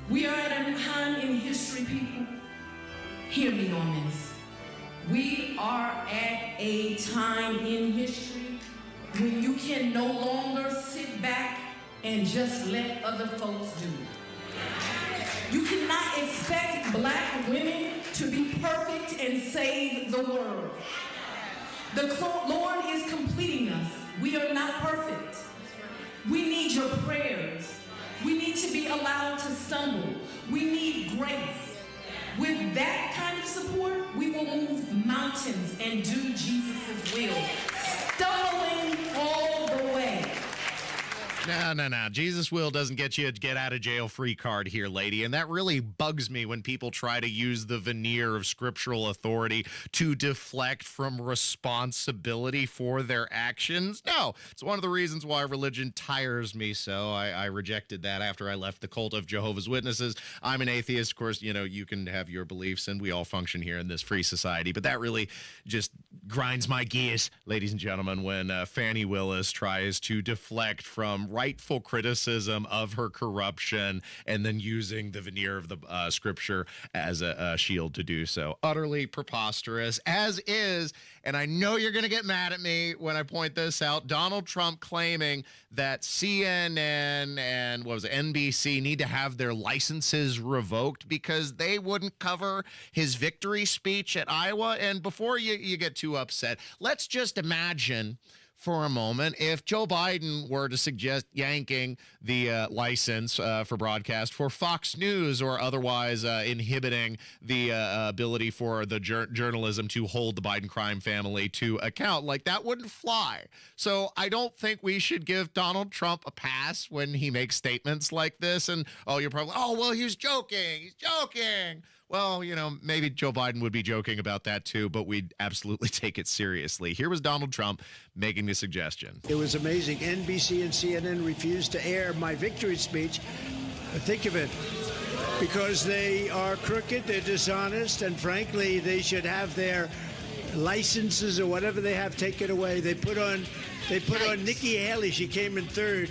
We are at a time in history, people. Hear me on this. We are at a time in history when you can no longer sit back and just let other folks do it. You cannot expect black women to be perfect and save the world. The Lord is completing us. We are not perfect. We need your prayers. We need to be allowed to stumble. We need grace. With that kind of support, we will move mountains and do Jesus' will. Stumbling all the way. No. Jesus' will doesn't get you a get-out-of-jail-free card here, lady. And that really bugs me when people try to use the veneer of scriptural authority to deflect from responsibility for their actions. No, it's one of the reasons why religion tires me so. I rejected that after I left the cult of Jehovah's Witnesses. I'm an atheist. Of course, you can have your beliefs, and we all function here in this free society. But that really just grinds my gears, ladies and gentlemen, when Fani Willis tries to deflect from rightful criticism of her corruption and then using the veneer of the scripture as a shield to do so. Utterly preposterous, as is, and I know you're going to get mad at me when I point this out, Donald Trump claiming that CNN and NBC need to have their licenses revoked because they wouldn't cover his victory speech at Iowa. And before you get too upset, let's just imagine for a moment if Joe Biden were to suggest yanking the license for broadcast for Fox News or otherwise inhibiting the ability for the journalism to hold the Biden crime family to account. Like, that wouldn't fly. So I don't think we should give Donald Trump a pass when he makes statements like this. And, you're probably, well, he's joking. He's joking. Well, maybe Joe Biden would be joking about that too, but we'd absolutely take it seriously. Here was Donald Trump making the suggestion. It was amazing. NBC and CNN refused to air my victory speech. Think of it. Because they are crooked, they're dishonest, and frankly, they should have their licenses or whatever they have taken away. They put on Nikki Haley. She came in third,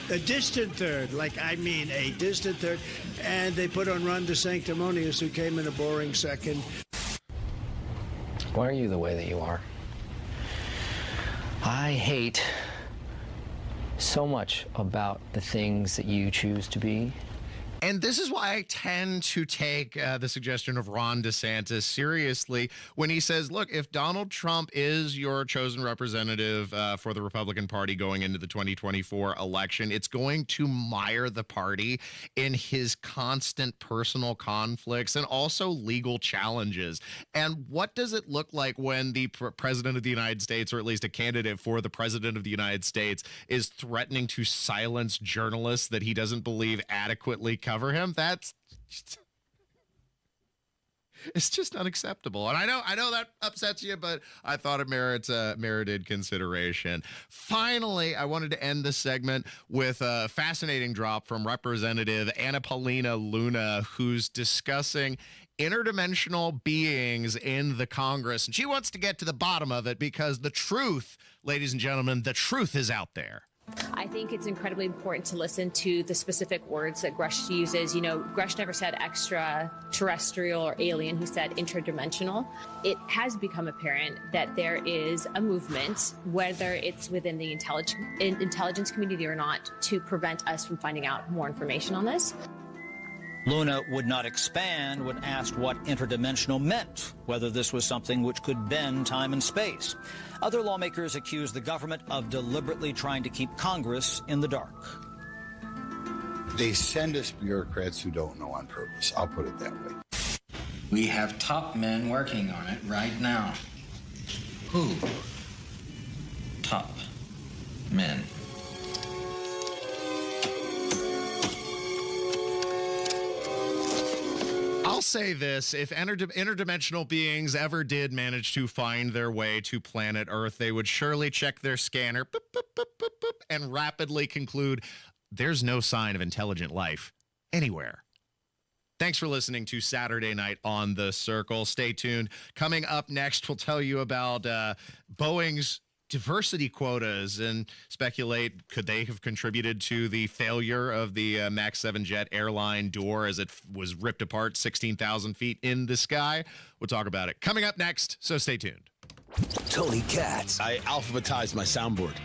a distant third, a distant third. And they put on Ron DeSanctimonious, who came in a boring second. Why are you the way that you are? I hate so much about the things that you choose to be. And this is why I tend to take the suggestion of Ron DeSantis seriously when he says, look, if Donald Trump is your chosen representative for the Republican Party going into the 2024 election, it's going to mire the party in his constant personal conflicts and also legal challenges. And what does it look like when the president of the United States, or at least a candidate for the president of the United States, is threatening to silence journalists that he doesn't believe adequately cover him? It's just unacceptable. And I know that upsets you, but I thought it merited consideration. Finally, I wanted to end this segment with a fascinating drop from Representative Anna Paulina Luna, who's discussing interdimensional beings in the Congress. And she wants to get to the bottom of it because the truth, ladies and gentlemen, the truth is out there. I think it's incredibly important to listen to the specific words that Grush uses. You know, Grush never said extraterrestrial or alien. He said interdimensional. It has become apparent that there is a movement, whether it's within the intelligence community or not, to prevent us from finding out more information on this. Luna would not expand when asked what interdimensional meant, whether this was something which could bend time and space. Other lawmakers accuse the government of deliberately trying to keep Congress in the dark. They send us bureaucrats who don't know on purpose. I'll put it that way. We have top men working on it right now. Who? Top men. I'll say this, if interdimensional beings ever did manage to find their way to planet Earth, they would surely check their scanner boop, boop, boop, boop, boop, and rapidly conclude there's no sign of intelligent life anywhere. Thanks for listening to Saturday Night on the Circle. Stay tuned. Coming up next, we'll tell you about Boeing's diversity quotas and speculate, could they have contributed to the failure of the MAX 7 jet airline door as it was ripped apart 16,000 feet in the sky? We'll talk about it coming up next, so stay tuned. Tony Katz. I alphabetized my soundboard.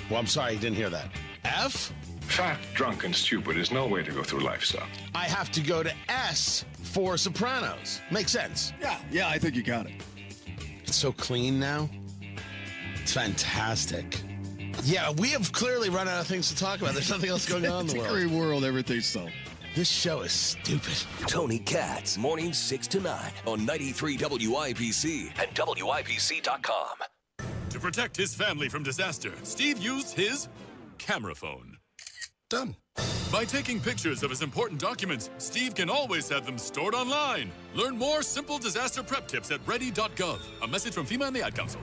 Well, I'm sorry, you didn't hear that. F? Fat, drunk, and stupid is no way to go through life, sir. I have to go to S for Sopranos. Makes sense. Yeah, I think you got it. It's so clean now. It's fantastic. Yeah, we have clearly run out of things to talk about. There's nothing else going on in the world. It's a great world, everything's so. This show is stupid. Tony Katz, mornings 6 to 9 on 93 WIPC and WIPC.com. To protect his family from disaster, Steve used his camera phone. Done. By taking pictures of his important documents, Steve can always have them stored online. Learn more simple disaster prep tips at ready.gov. A message from FEMA and the Ad Council.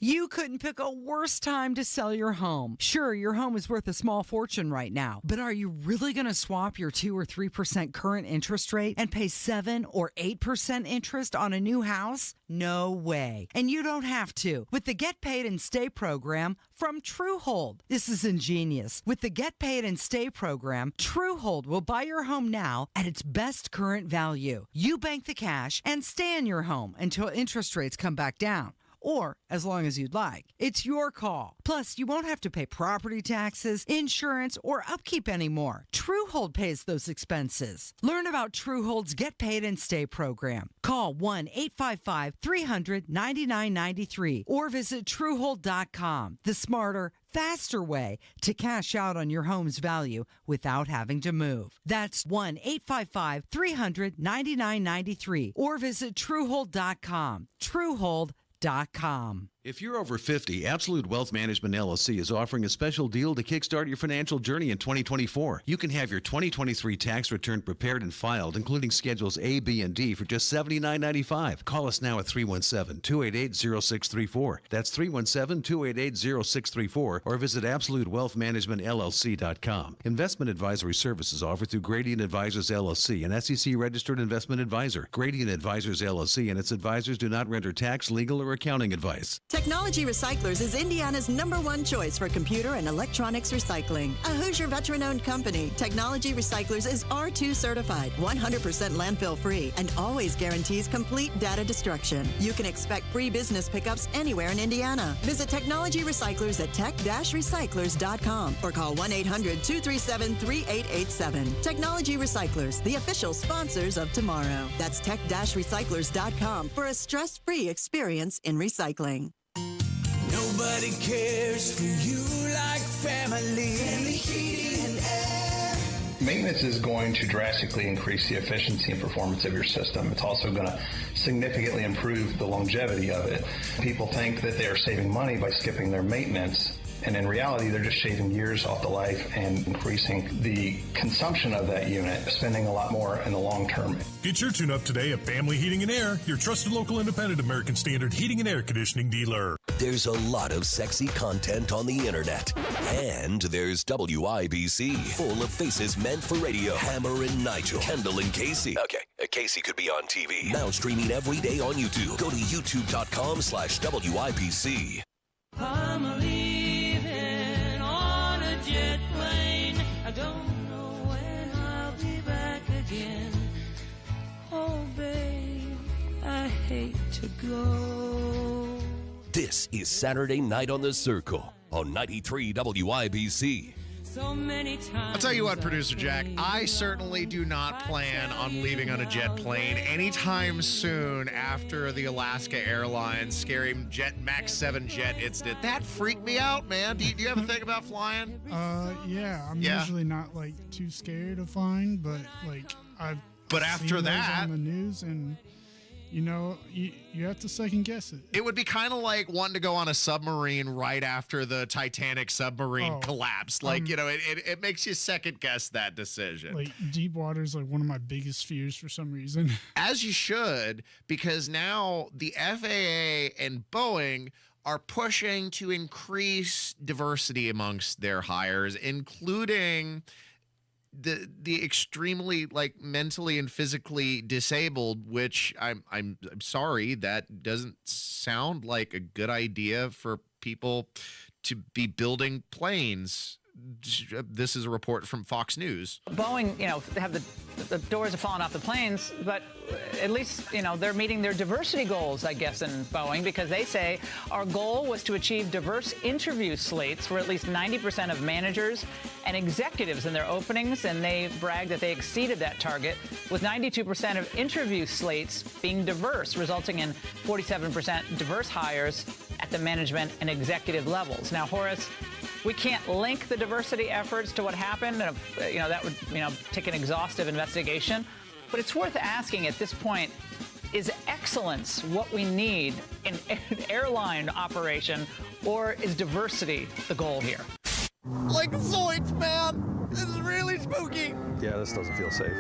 You couldn't pick a worse time to sell your home. Sure, your home is worth a small fortune right now, but are you really going to swap your 2 or 3% current interest rate and pay 7 or 8% interest on a new house? No way. And you don't have to with the Get Paid and Stay program from Truehold. This is ingenious. With the Get Paid and Stay program, Truehold will buy your home now at its best current value. You bank the cash and stay in your home until interest rates come back down. Or as long as you'd like. It's your call. Plus, you won't have to pay property taxes, insurance, or upkeep anymore. Truehold pays those expenses. Learn about Truehold's Get Paid and Stay program. Call 1-855-300-9993 or visit Truehold.com. The smarter, faster way to cash out on your home's value without having to move. That's 1-855-300-9993 or visit Truehold.com. Truehold.com. If you're over 50, Absolute Wealth Management LLC is offering a special deal to kickstart your financial journey in 2024. You can have your 2023 tax return prepared and filed, including Schedules A, B, and D for just $79.95. Call us now at 317-288-0634. That's 317-288-0634, or visit AbsoluteWealthManagementLLC.com. Investment advisory services offered through Gradient Advisors LLC, an SEC-registered investment advisor. Gradient Advisors LLC and its advisors do not render tax, legal, or accounting advice. Technology Recyclers is Indiana's #1 choice for computer and electronics recycling. A Hoosier veteran-owned company, Technology Recyclers is R2 certified, 100% landfill-free, and always guarantees complete data destruction. You can expect free business pickups anywhere in Indiana. Visit Technology Recyclers at tech-recyclers.com or call 1-800-237-3887. Technology Recyclers, the official sponsors of tomorrow. That's tech-recyclers.com for a stress-free experience in recycling. Nobody cares for you like family. Family Heating and Air. Maintenance is going to drastically increase the efficiency and performance of your system. It's also going to significantly improve the longevity of it. People think that they are saving money by skipping their maintenance, and in reality, they're just shaving years off the life and increasing the consumption of that unit, spending a lot more in the long term. Get your tune-up today at Family Heating and Air, your trusted local independent American Standard heating and air conditioning dealer. There's a lot of sexy content on the internet. And there's WIBC, full of faces meant for radio. Hammer and Nigel, Kendall and Casey. Okay, Casey could be on TV. Now streaming every day on YouTube. Go to youtube.com/WIBC. I'm leaving on a jet plane. I don't know when I'll be back again. Oh, babe, I hate to go. This is Saturday Night on the Circle on 93 WIBC. So many times. I'll tell you what, Producer Jack, I certainly do not plan on leaving on a jet plane anytime soon after the Alaska Airlines scary MAX 7 jet incident. That freaked me out, man. Do you ever think about flying? Yeah, I'm usually not like too scared of flying, but like I've after seen those that on the news, and you know, you have to second guess it. It would be kind of like wanting to go on a submarine right after the Titanic submarine collapsed. Like, you know, it makes you second guess that decision. Like deep water is like one of my biggest fears for some reason. As you should, because now the FAA and Boeing are pushing to increase diversity amongst their hires, including the extremely like mentally and physically disabled, which I'm sorry, that doesn't sound like a good idea for people to be building planes. This is a report from Fox News. Boeing, you know, have the doors have fallen off the planes, but at least, you know, they're meeting their diversity goals, I guess, in Boeing, because they say our goal was to achieve diverse interview slates for at least 90% of managers and executives in their openings, and they bragged that they exceeded that target with 92% of interview slates being diverse, resulting in 47% diverse hires at the management and executive levels. Now, Horace, we can't link the diversity efforts to what happened. You know, that would, you know, take an exhaustive investigation. But it's worth asking at this point, is excellence what we need in an airline operation, or is diversity the goal here? Like Zoinks, man. This is really spooky. Yeah, this doesn't feel safe.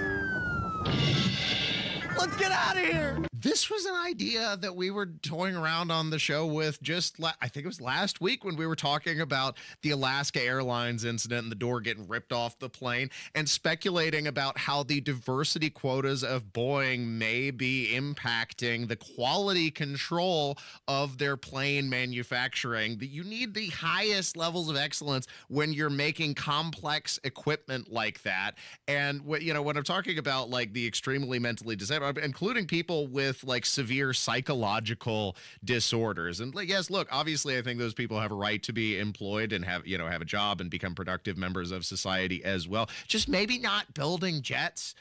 Let's get out of here. This was an idea that we were toying around on the show with just, I think it was last week when we were talking about the Alaska Airlines incident and the door getting ripped off the plane, and speculating about how the diversity quotas of Boeing may be impacting the quality control of their plane manufacturing. That you need the highest levels of excellence when you're making complex equipment like that. And you know, when I'm talking about like the extremely mentally disabled, including people with like severe psychological disorders. And yes, look, obviously I think those people have a right to be employed and have, you know, have a job and become productive members of society as well. Just maybe not building jets.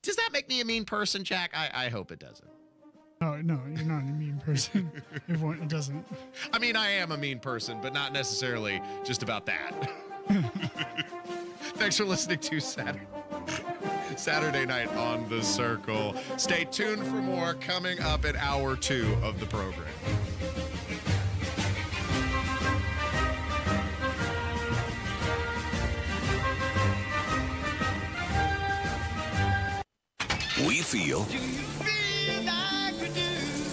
Does that make me a mean person, Jack? I hope it doesn't. Oh, no, you're not a mean person. It doesn't. I mean, I am a mean person, but not necessarily just about that. Thanks for listening to Saturday Night on the Circle. Stay tuned for more coming up at hour 2 of the program. We feel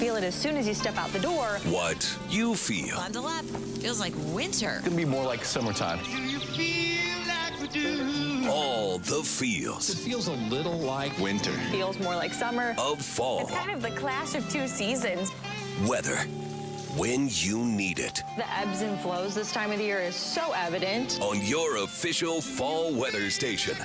Feel it as soon as you step out the door. what you feel. Bundle up. Feels like winter. It's gonna be more like summertime. All the feels. It feels a little like winter. Feels more like summer. Of fall. It's kind of the clash of two seasons. Weather. When you need it. The ebbs and flows this time of the year is so evident. On your official fall weather station.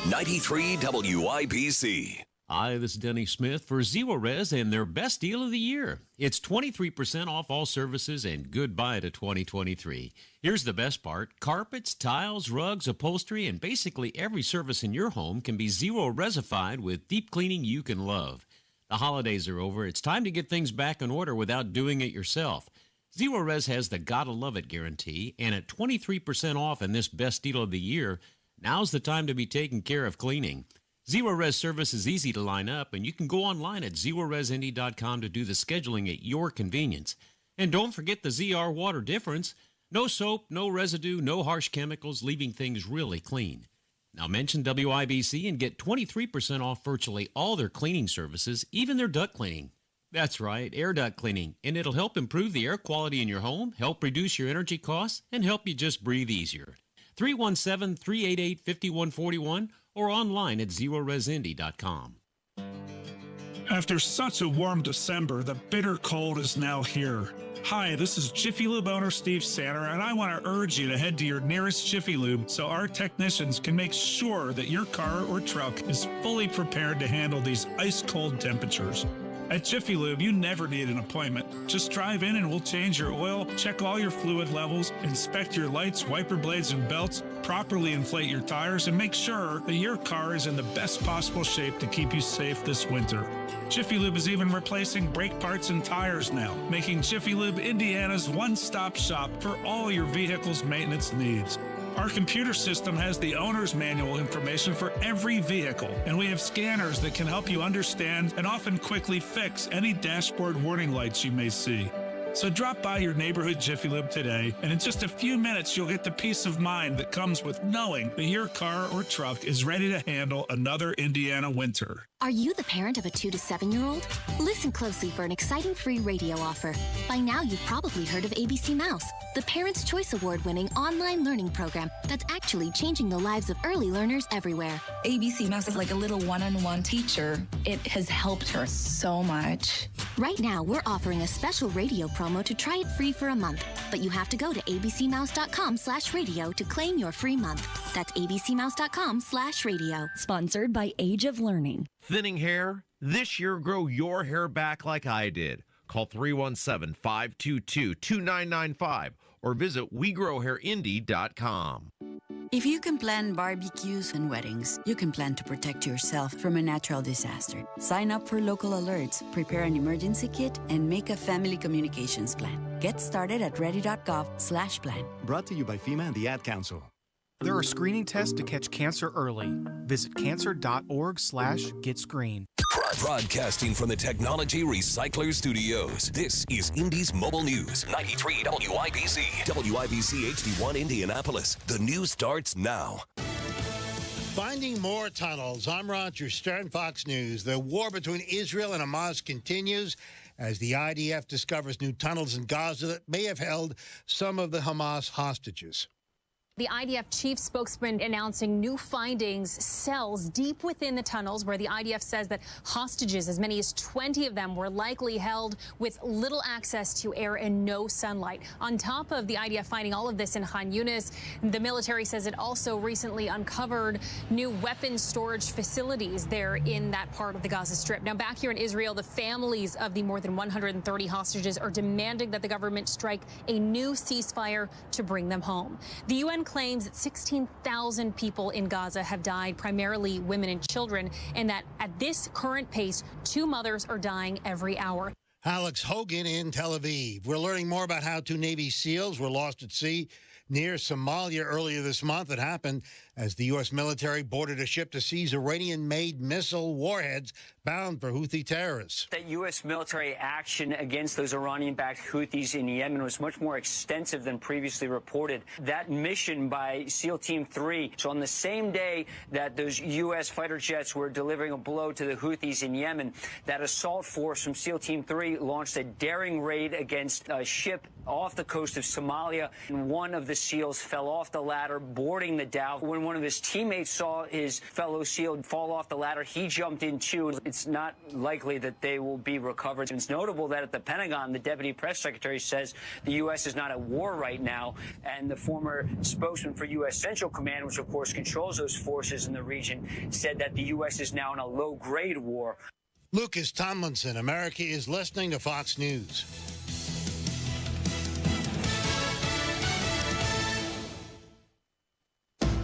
93 WIBC. Hi, this is Denny Smith for Zero Res and their best deal of the year. It's 23% off all services and goodbye to 2023. Here's the best part. Carpets, tiles, rugs, upholstery, and basically every service in your home can be Zero Resified with deep cleaning you can love. The holidays are over. It's time to get things back in order without doing it yourself. Zero Res has the Gotta Love It guarantee, and at 23% off in this best deal of the year, now's the time to be taking care of cleaning. Zero Res service is easy to line up, and you can go online at zeroresindy.com to do the scheduling at your convenience. And don't forget the ZR water difference. No soap, no residue, no harsh chemicals, leaving things really clean. Now mention WIBC and get 23% off virtually all their cleaning services, even their duct cleaning. That's right, air duct cleaning, and it'll help improve the air quality in your home, help reduce your energy costs, and help you just breathe easier. 317-388-5141 or online at zeroresindy.com. After such a warm December, the bitter cold is now here. Hi, this is Jiffy Lube owner Steve Sanner, and I want to urge you to head to your nearest Jiffy Lube so our technicians can make sure that your car or truck is fully prepared to handle these ice-cold temperatures. At Jiffy Lube, you never need an appointment. Just drive in and we'll change your oil, check all your fluid levels, inspect your lights, wiper blades, and belts, properly inflate your tires, and make sure that your car is in the best possible shape to keep you safe this winter. Jiffy Lube is even replacing brake parts and tires now, making Jiffy Lube Indiana's one-stop shop for all your vehicle's maintenance needs. Our computer system has the owner's manual information for every vehicle, and we have scanners that can help you understand and often quickly fix any dashboard warning lights you may see. So drop by your neighborhood Jiffy Lube today, and in just a few minutes, you'll get the peace of mind that comes with knowing that your car or truck is ready to handle another Indiana winter. Are you the parent of a 2 to 7-year-old? Listen closely for an exciting free radio offer. By now, you've probably heard of ABC Mouse, the Parents' Choice Award-winning online learning program that's actually changing the lives of early learners everywhere. ABC Mouse is like a little one-on-one teacher. It has helped her so much. Right now, we're offering a special radio promo to try it free for a month, but you have to go to abcmouse.com/radio to claim your free month. That's abcmouse.com/radio. Sponsored by Age of Learning. Thinning hair? This year, grow your hair back like I did. Call 317-522-2995 or visit WeGrowHairIndy.com. If you can plan barbecues and weddings, you can plan to protect yourself from a natural disaster. Sign up for local alerts, prepare an emergency kit, and make a family communications plan. Get started at ready.gov/plan. Brought to you by FEMA and the Ad Council. There are screening tests to catch cancer early. Visit cancer.org/getscreened. Broadcasting from the Technology Recycler Studios, this is Indy's Mobile News, 93 WIBC, WIBC HD1 Indianapolis. The news starts now. Finding more tunnels. I'm Roger Stern, Fox News. The war between Israel and Hamas continues as the IDF discovers new tunnels in Gaza that may have held some of the Hamas hostages. The IDF chief spokesman announcing new findings, cells deep within the tunnels where the IDF says that hostages, as many as 20 of them, were likely held with little access to air and no sunlight. On top of the IDF finding all of this in Khan Yunis, the military says it also recently uncovered new weapons storage facilities there in that part of the Gaza Strip. Now, back here in Israel, the families of the more than 130 hostages are demanding that the government strike a new ceasefire to bring them home. The UN claims that 16,000 people in Gaza have died, primarily women and children, and that at this current pace, 2 mothers are dying every hour. Alex Hogan in Tel Aviv. We're learning more about how 2 Navy SEALs were lost at sea near Somalia earlier this month. It happened as the U.S. military boarded a ship to seize Iranian-made missile warheads bound for Houthi terrorists. That U.S. military action against those Iranian-backed Houthis in Yemen was much more extensive than previously reported. That mission by SEAL Team 3, so on the same day that those U.S. fighter jets were delivering a blow to the Houthis in Yemen, that assault force from SEAL Team 3 launched a daring raid against a ship off the coast of Somalia, and one of the SEALs fell off the ladder, boarding the dhow. When one of his teammates saw his fellow SEAL fall off the ladder, he jumped in too. It's not likely that they will be recovered. It's notable that at the Pentagon, the deputy press secretary says the U.S. is not at war right now, and the former spokesman for U.S. Central Command, which of course controls those forces in the region, said that the U.S. is now in a low-grade war. Lucas Tomlinson, America is listening to Fox News.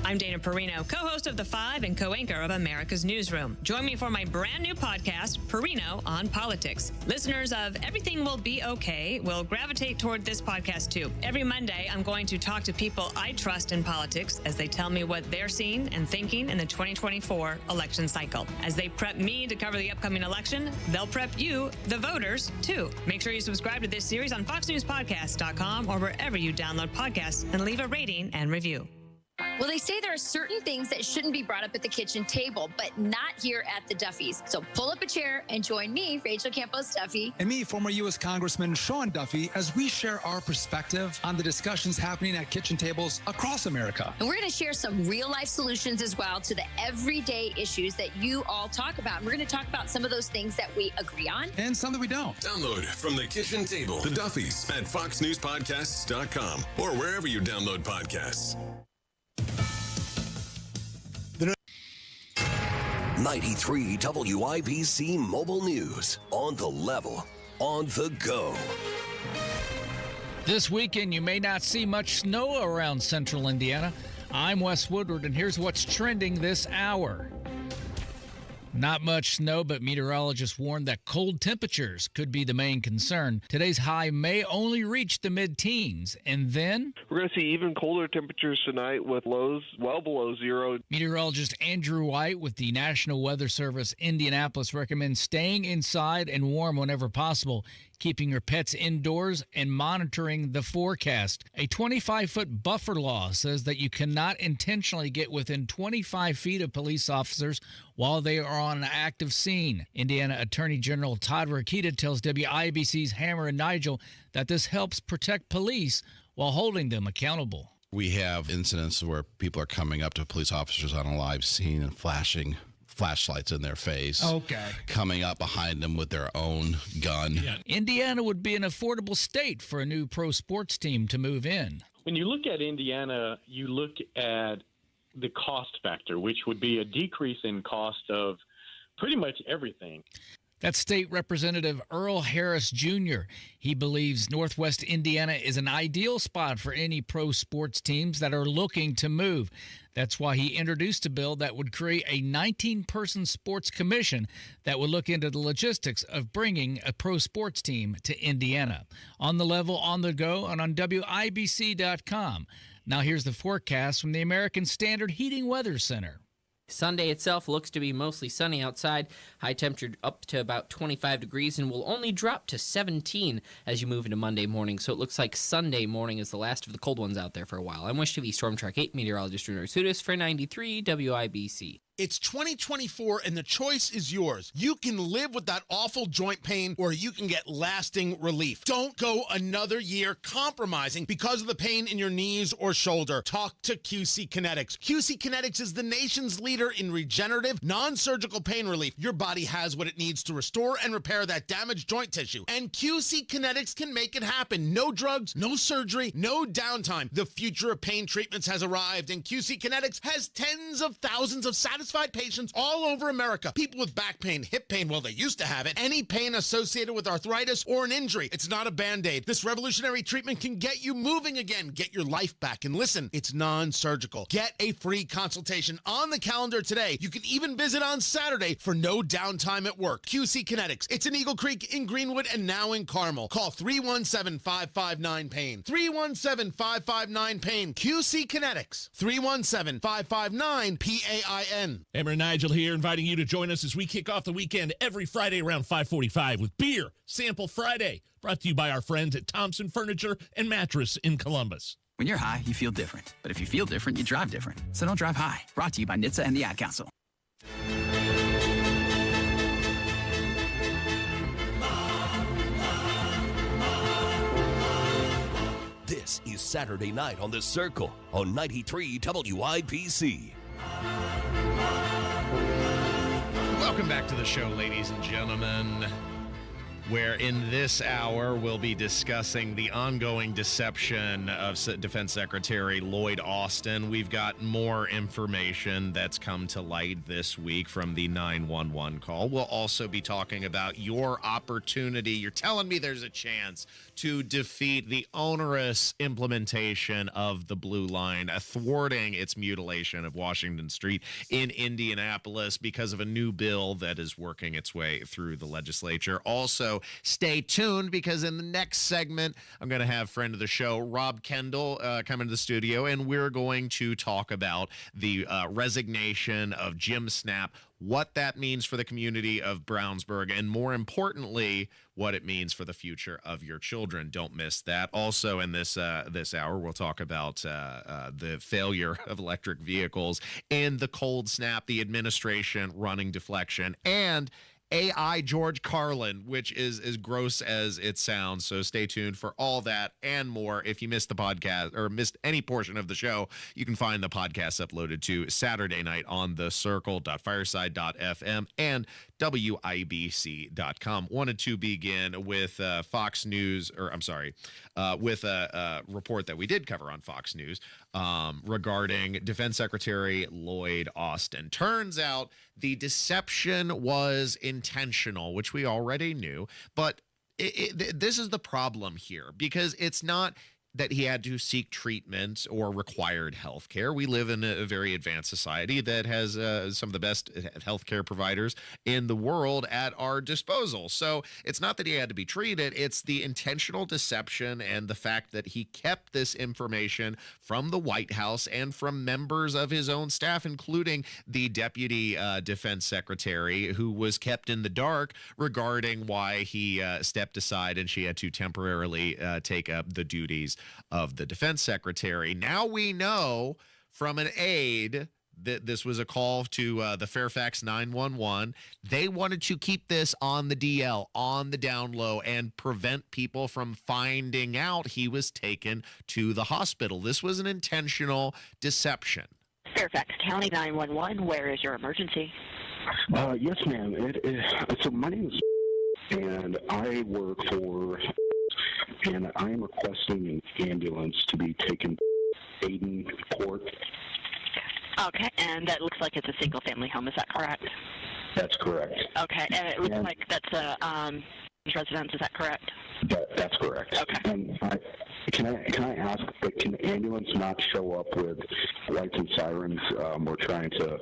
I'm Dana Perino, co-host of The Five and co-anchor of America's Newsroom. Join me for my brand new podcast, Perino on Politics. Listeners of Everything Will Be Okay will gravitate toward this podcast too. Every Monday, I'm going to talk to people I trust in politics as they tell me what they're seeing and thinking in the 2024 election cycle. As they prep me to cover the upcoming election, they'll prep you, the voters, too. Make sure you subscribe to this series on FoxNewsPodcast.com or wherever you download podcasts and leave a rating and review. Well, they say there are certain things that shouldn't be brought up at the kitchen table, but not here at the Duffys. So pull up a chair and join me, Rachel Campos Duffy. And me, former U.S. Congressman Sean Duffy, as we share our perspective on the discussions happening at kitchen tables across America. And we're going to share some real-life solutions as well to the everyday issues that you all talk about. And we're going to talk about some of those things that we agree on. And some that we don't. Download from the kitchen table, the Duffys at FoxNewsPodcasts.com or wherever you download podcasts. 93 WIBC Mobile News. On the level, on the go. This weekend, you may not see much snow around central Indiana. I'm Wes Woodward, and here's what's trending this hour. Not much snow, but meteorologists warned that cold temperatures could be the main concern. Today's high may only reach the mid-teens, and then we're going to see even colder temperatures tonight with lows well below zero. Meteorologist Andrew White with the National Weather Service Indianapolis recommends staying inside and warm whenever possible, keeping your pets indoors, and monitoring the forecast. A 25-foot buffer law says that you cannot intentionally get within 25 feet of police officers while they are on an active scene. Indiana Attorney General Todd Rokita tells WIBC's Hammer and Nigel that this helps protect police while holding them accountable. We have incidents where people are coming up to police officers on a live scene and flashing flashlights in their face. Okay. Coming up behind them with their own gun. Yeah. Indiana would be an affordable state for a new pro sports team to move in. When you look at Indiana, you look at the cost factor, which would be a decrease in cost of pretty much everything. That's State Representative Earl Harris Jr. He believes Northwest Indiana is an ideal spot for any pro sports teams that are looking to move. That's why he introduced a bill that would create a 19-person sports commission that would look into the logistics of bringing a pro sports team to Indiana. On the level, on the go, and on WIBC.com. Now here's the forecast from the American Standard Heating Weather Center. Sunday itself looks to be mostly sunny outside, high temperature up to about 25 degrees, and will only drop to 17 as you move into Monday morning. So it looks like Sunday morning is the last of the cold ones out there for a while. I'm Wish TV Storm Track 8 meteorologist Drew Narsutis for 93 WIBC. It's 2024 and the choice is yours. You can live with that awful joint pain or you can get lasting relief. Don't go another year compromising because of the pain in your knees or shoulder. Talk to QC Kinetics. QC Kinetics is the nation's leader in regenerative, non-surgical pain relief. Your body has what it needs to restore and repair that damaged joint tissue. And QC Kinetics can make it happen. No drugs, no surgery, no downtime. The future of pain treatments has arrived and QC Kinetics has tens of thousands of satisfied satisfied patients all over America. People with back pain, hip pain, well, they used to have it. Any pain associated with arthritis or an injury. It's not a Band-Aid. This revolutionary treatment can get you moving again, get your life back. And listen, it's non-surgical. Get a free consultation on the calendar today. You can even visit on Saturday for no downtime at work. QC Kinetics. It's in Eagle Creek, in Greenwood, and now in Carmel. Call 317-559-PAIN. 317-559-PAIN. QC Kinetics. 317-559-PAIN. Hammer and Nigel here, inviting you to join us as we kick off the weekend every Friday around 5:45 with Beer Sample Friday, brought to you by our friends at Thompson Furniture and Mattress in Columbus. When you're high, you feel different. But if you feel different, you drive different. So don't drive high. Brought to you by NHTSA and the Ad Council. This is Saturday Night on The Circle on 93 WIPC. Welcome back to the show, ladies and gentlemen, where in this hour we'll be discussing the ongoing deception of Defense Secretary Lloyd Austin. We've got more information that's come to light this week from the 911 call. We'll also be talking about your opportunity. You're telling me there's a chance to defeat the onerous implementation of the Blue Line, thwarting its mutilation of Washington Street in Indianapolis because of a new bill that is working its way through the legislature. Also, stay tuned because in the next segment, I'm going to have friend of the show, Rob Kendall, come into the studio, and we're going to talk about the resignation of Jim Snap, what that means for the community of Brownsburg, and more importantly, what it means for the future of your children. Don't miss that. Also, in this hour, we'll talk about the failure of electric vehicles and the cold snap, the administration running deflection, and AI George Carlin, which is as gross as it sounds. So stay tuned for all that and more. If you missed the podcast or missed any portion of the show, you can find the podcast uploaded to Saturday night on thecircle.fireside.fm and WIBC.com. Wanted to begin with Fox News, with a report that we did cover on Fox News regarding Defense Secretary Lloyd Austin. Turns out the deception was intentional, which we already knew, but this is the problem here, because it's not that he had to seek treatment or required health care. We live in a very advanced society that has some of the best healthcare providers in the world at our disposal. So it's not that he had to be treated, it's the intentional deception and the fact that he kept this information from the White House and from members of his own staff, including the Deputy Defense Secretary, who was kept in the dark regarding why he stepped aside and she had to temporarily take up the duties of the Defense Secretary. Now we know from an aide that this was a call to the Fairfax 911. They wanted to keep this on the DL, on the down low, and prevent people from finding out he was taken to the hospital. This was an intentional deception. Fairfax County 911, where is your emergency? Yes, ma'am. So my name is, and I work for, and I am requesting an ambulance to be taken to Aden Court. Okay, and that looks like it's a single-family home. Is that correct? That's correct. Okay, and it looks like that's a residence. Is that correct? That's correct. Okay. And can I ask, can the ambulance not show up with lights and sirens? We're trying to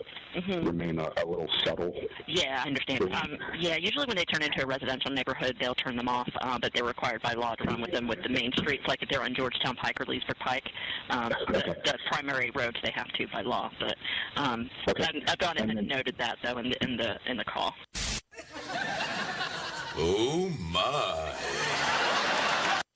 remain a little subtle. Yeah, I understand. Yeah, usually when they turn into a residential neighborhood, they'll turn them off, but they're required by law to run with them with the main streets, like if they're on Georgetown Pike or Leesburg Pike. The primary roads they have to by law. But I've gone in and noted that though in the call. Oh my.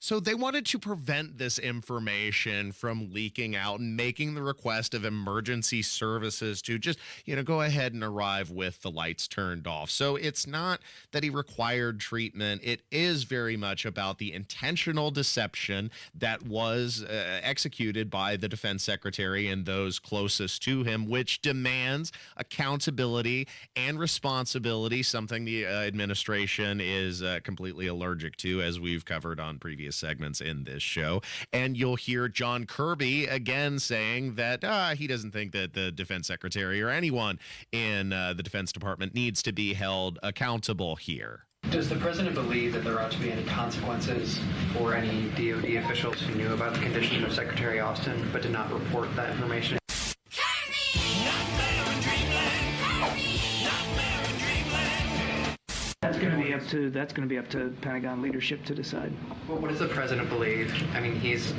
So they wanted to prevent this information from leaking out and making the request of emergency services to just, go ahead and arrive with the lights turned off. So it's not that he required treatment. It is very much about the intentional deception that was executed by the Defense Secretary and those closest to him, which demands accountability and responsibility, something the administration is completely allergic to, as we've covered on previous segments in this show. And you'll hear John Kirby again saying that he doesn't think that the defense secretary or anyone in the Defense Department needs to be held accountable here. Does the president believe that there ought to be any consequences for any DOD officials who knew about the condition of Secretary Austin but did not report that information? That's going to be up to Pentagon leadership to decide. Well, what does the president believe? I mean, he's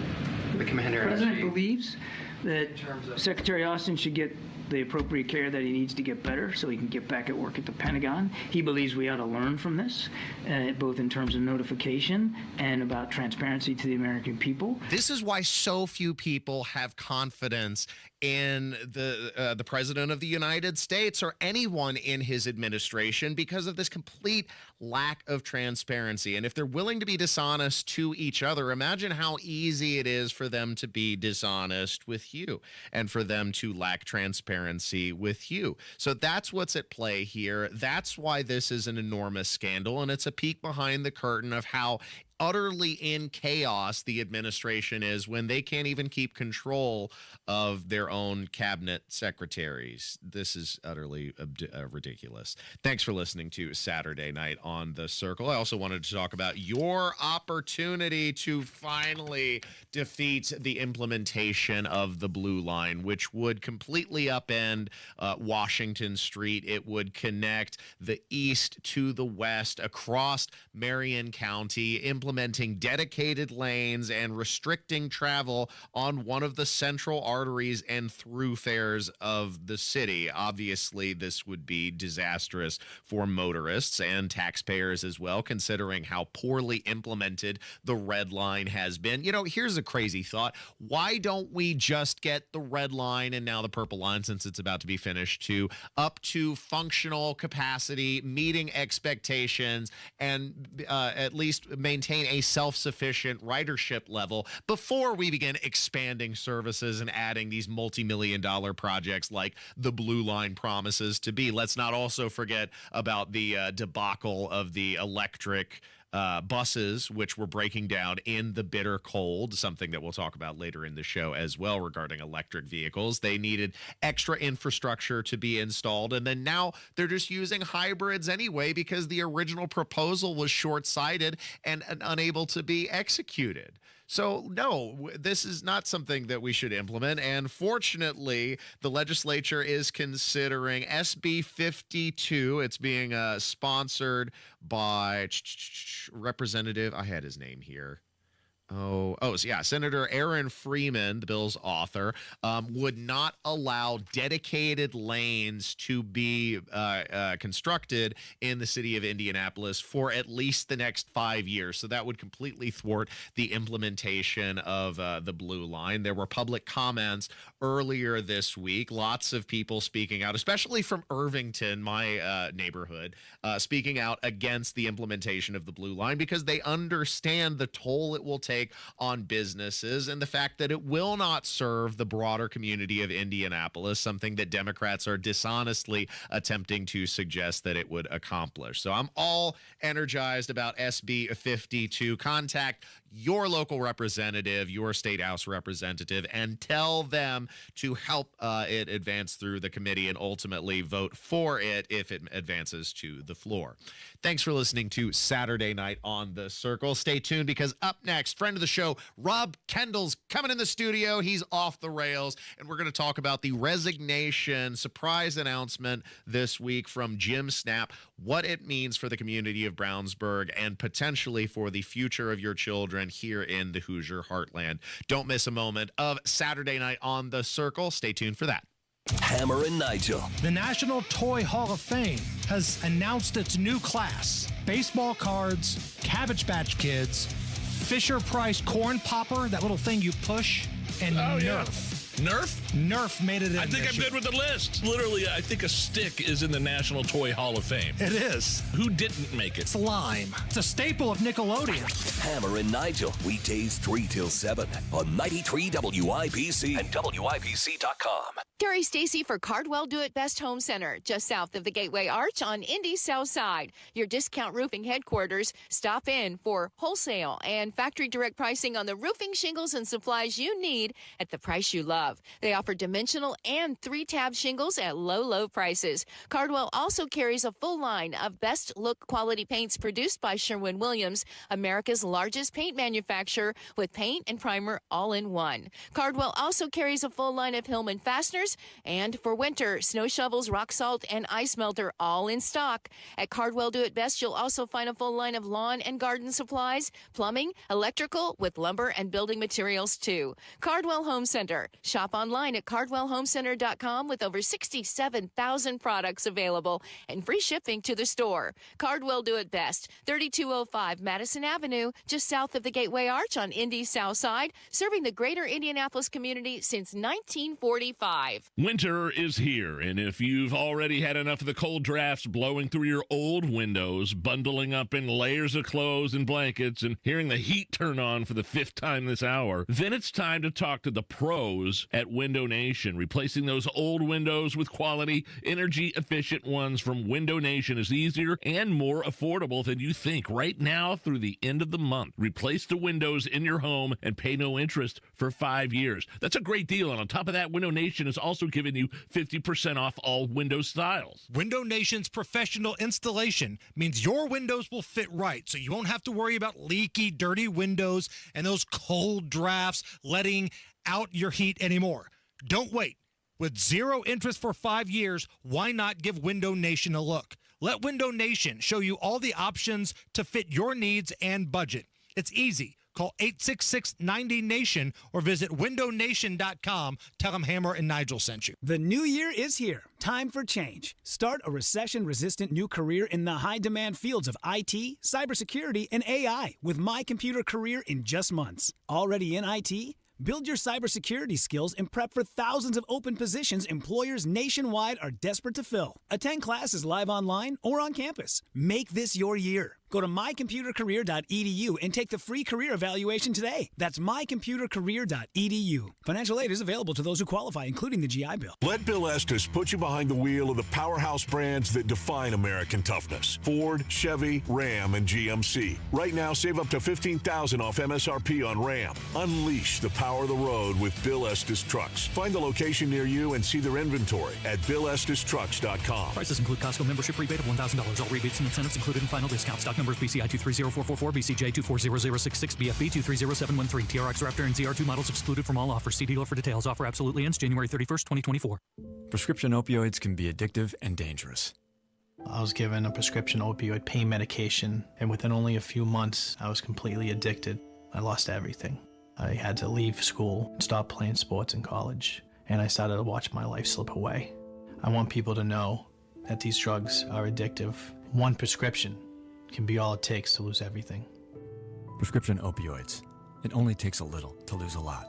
the commander. The president believes that Secretary Austin should get the appropriate care that he needs to get better so he can get back at work at the Pentagon. He believes we ought to learn from this, both in terms of notification and about transparency to the American people. This is why so few people have confidence in the president of the United States or anyone in his administration because of this complete lack of transparency. And if they're willing to be dishonest to each other, imagine how easy it is for them to be dishonest with you and for them to lack transparency with you. So that's what's at play here. That's why this is an enormous scandal, and it's a peek behind the curtain of how utterly in chaos the administration is when they can't even keep control of their own cabinet secretaries. This is utterly ridiculous. Thanks for listening to Saturday Night on The Circle. I also wanted to talk about your opportunity to finally defeat the implementation of the Blue Line, which would completely upend Washington Street. It would connect the east to the west across Marion County, implementing dedicated lanes and restricting travel on one of the central arteries and thoroughfares of the city. Obviously, this would be disastrous for motorists and taxpayers as well, considering how poorly implemented the Red Line has been. You know, here's a crazy thought. Why don't we just get the Red Line and now the Purple Line, since it's about to be finished, up to functional capacity, meeting expectations, and at least maintain a self-sufficient ridership level before we begin expanding services and adding these multi-million-dollar projects like the Blue Line promises to be. Let's not also forget about the debacle of the electric buses, which were breaking down in the bitter cold, something that we'll talk about later in the show as well regarding electric vehicles. They needed extra infrastructure to be installed, and then now they're just using hybrids anyway because the original proposal was short-sighted and unable to be executed. So, no, this is not something that we should implement. And fortunately, the legislature is considering SB 52. It's being sponsored by Representative, I had his name here. Senator Aaron Freeman, the bill's author, would not allow dedicated lanes to be constructed in the city of Indianapolis for at least the next 5 years. So that would completely thwart the implementation of the Blue Line. There were public comments earlier this week, lots of people speaking out, especially from Irvington, my neighborhood, speaking out against the implementation of the Blue Line because they understand the toll it will take on businesses and the fact that it will not serve the broader community of Indianapolis, something that Democrats are dishonestly attempting to suggest that it would accomplish. So I'm all energized about SB 52. Contact your local representative, your state house representative, and tell them to help it advance through the committee and ultimately vote for it if it advances to the floor. Thanks for listening to Saturday Night on The Circle. Stay tuned because up next, friend of the show, Rob Kendall's coming in the studio. He's off the rails, and we're going to talk about the resignation surprise announcement this week from Jim Snap, what it means for the community of Brownsburg and potentially for the future of your children here in the Hoosier Heartland. Don't miss a moment of Saturday Night on The Circle. Stay tuned for that. Hammer and Nigel. The National Toy Hall of Fame has announced its new class. Baseball cards, Cabbage Patch Kids, Fisher-Price Corn Popper, that little thing you push, and Nerf. Nerf? Nerf made it in. I think I'm good with the list. Literally, I think a stick is in the National Toy Hall of Fame. It is. Who didn't make it? Slime. It's a staple of Nickelodeon. Hammer and Nigel, weekdays 3 till 7 on 93 WIBC and WIBC.com. Gary Stacy for Cardwell Do It Best Home Center, just south of the Gateway Arch on Indy's South Side. Your discount roofing headquarters. Stop in for wholesale and factory direct pricing on the roofing shingles and supplies you need at the price you love. They offer dimensional and 3-tab shingles at low, low prices. Cardwell also carries a full line of best look quality paints produced by Sherwin-Williams, America's largest paint manufacturer, with paint and primer all in one. Cardwell also carries a full line of Hillman fasteners, and for winter, snow shovels, rock salt, and ice melter all in stock. At Cardwell Do It Best, you'll also find a full line of lawn and garden supplies, plumbing, electrical, with lumber and building materials too. Cardwell Home Center. Shop online at cardwellhomecenter.com with over 67,000 products available and free shipping to the store. Cardwell Do It Best, 3205 Madison Avenue, just south of the Gateway Arch on Indy's South Side, serving the greater Indianapolis community since 1945. Winter is here, and if you've already had enough of the cold drafts blowing through your old windows, bundling up in layers of clothes and blankets, and hearing the heat turn on for the 5th time this hour, then it's time to talk to the pros at Window Nation. Replacing those old windows with quality, energy-efficient ones from Window Nation is easier and more affordable than you think. Right now through the end of the month, replace the windows in your home and pay no interest for 5 years. That's a great deal, and on top of that, Window Nation is also giving you 50% off all window styles. Window Nation's professional installation means your windows will fit right, so you won't have to worry about leaky, dirty windows and those cold drafts letting out your heat anymore. Don't wait. With 0 interest for 5 years, why not give Window Nation a look? Let Window Nation show you all the options to fit your needs and budget. It's easy. Call 866-90-NATION or visit windownation.com. Tell them Hammer and Nigel sent you. The new year is here. Time for change. Start a recession-resistant new career in the high-demand fields of IT, cybersecurity, and AI with My Computer Career in just months. Already in IT? Build your cybersecurity skills and prep for thousands of open positions employers nationwide are desperate to fill. Attend classes live online or on campus. Make this your year. Go to mycomputercareer.edu and take the free career evaluation today. That's mycomputercareer.edu. Financial aid is available to those who qualify, including the GI Bill. Let Bill Estes put you behind the wheel of the powerhouse brands that define American toughness. Ford, Chevy, Ram, and GMC. Right now, save up to $15,000 off MSRP on Ram. Unleash the power of the road with Bill Estes Trucks. Find the location near you and see their inventory at BillEstesTrucks.com. Prices include Costco membership rebate of $1,000. All rebates and incentives included in final discount. Stock numbers BCI 230444, BCJ 240066, BFB 230713. TRX Raptor and ZR2 models excluded from all offers. See dealer for details. Offer absolutely ends January 31st, 2024. Prescription opioids can be addictive and dangerous. I was given a prescription opioid pain medication, and within only a few months, I was completely addicted. I lost everything. I had to leave school, stop playing sports in college, and I started to watch my life slip away. I want people to know that these drugs are addictive. One prescription can be all it takes to lose everything. Prescription opioids. It only takes a little to lose a lot.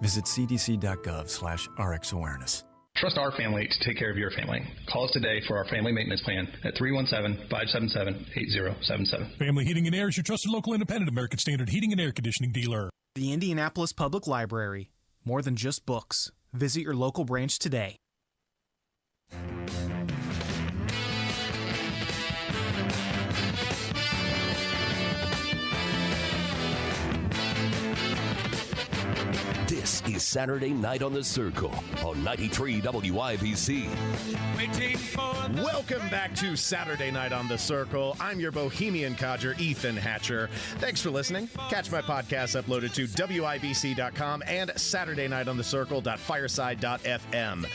Visit cdc.gov/RxAwareness. Trust our family to take care of your family. Call us today for our family maintenance plan at 317-577-8077. Family Heating and Air is your trusted local independent American Standard heating and air conditioning dealer. The Indianapolis Public Library. More than just books. Visit your local branch today. This is Saturday Night on the Circle on 93 WIBC. Welcome back to Saturday Night on the Circle. I'm your bohemian codger, Ethan Hatcher. Thanks for listening. Catch my podcast uploaded to WIBC.com and SaturdayNightOnTheCircle.fireside.fm.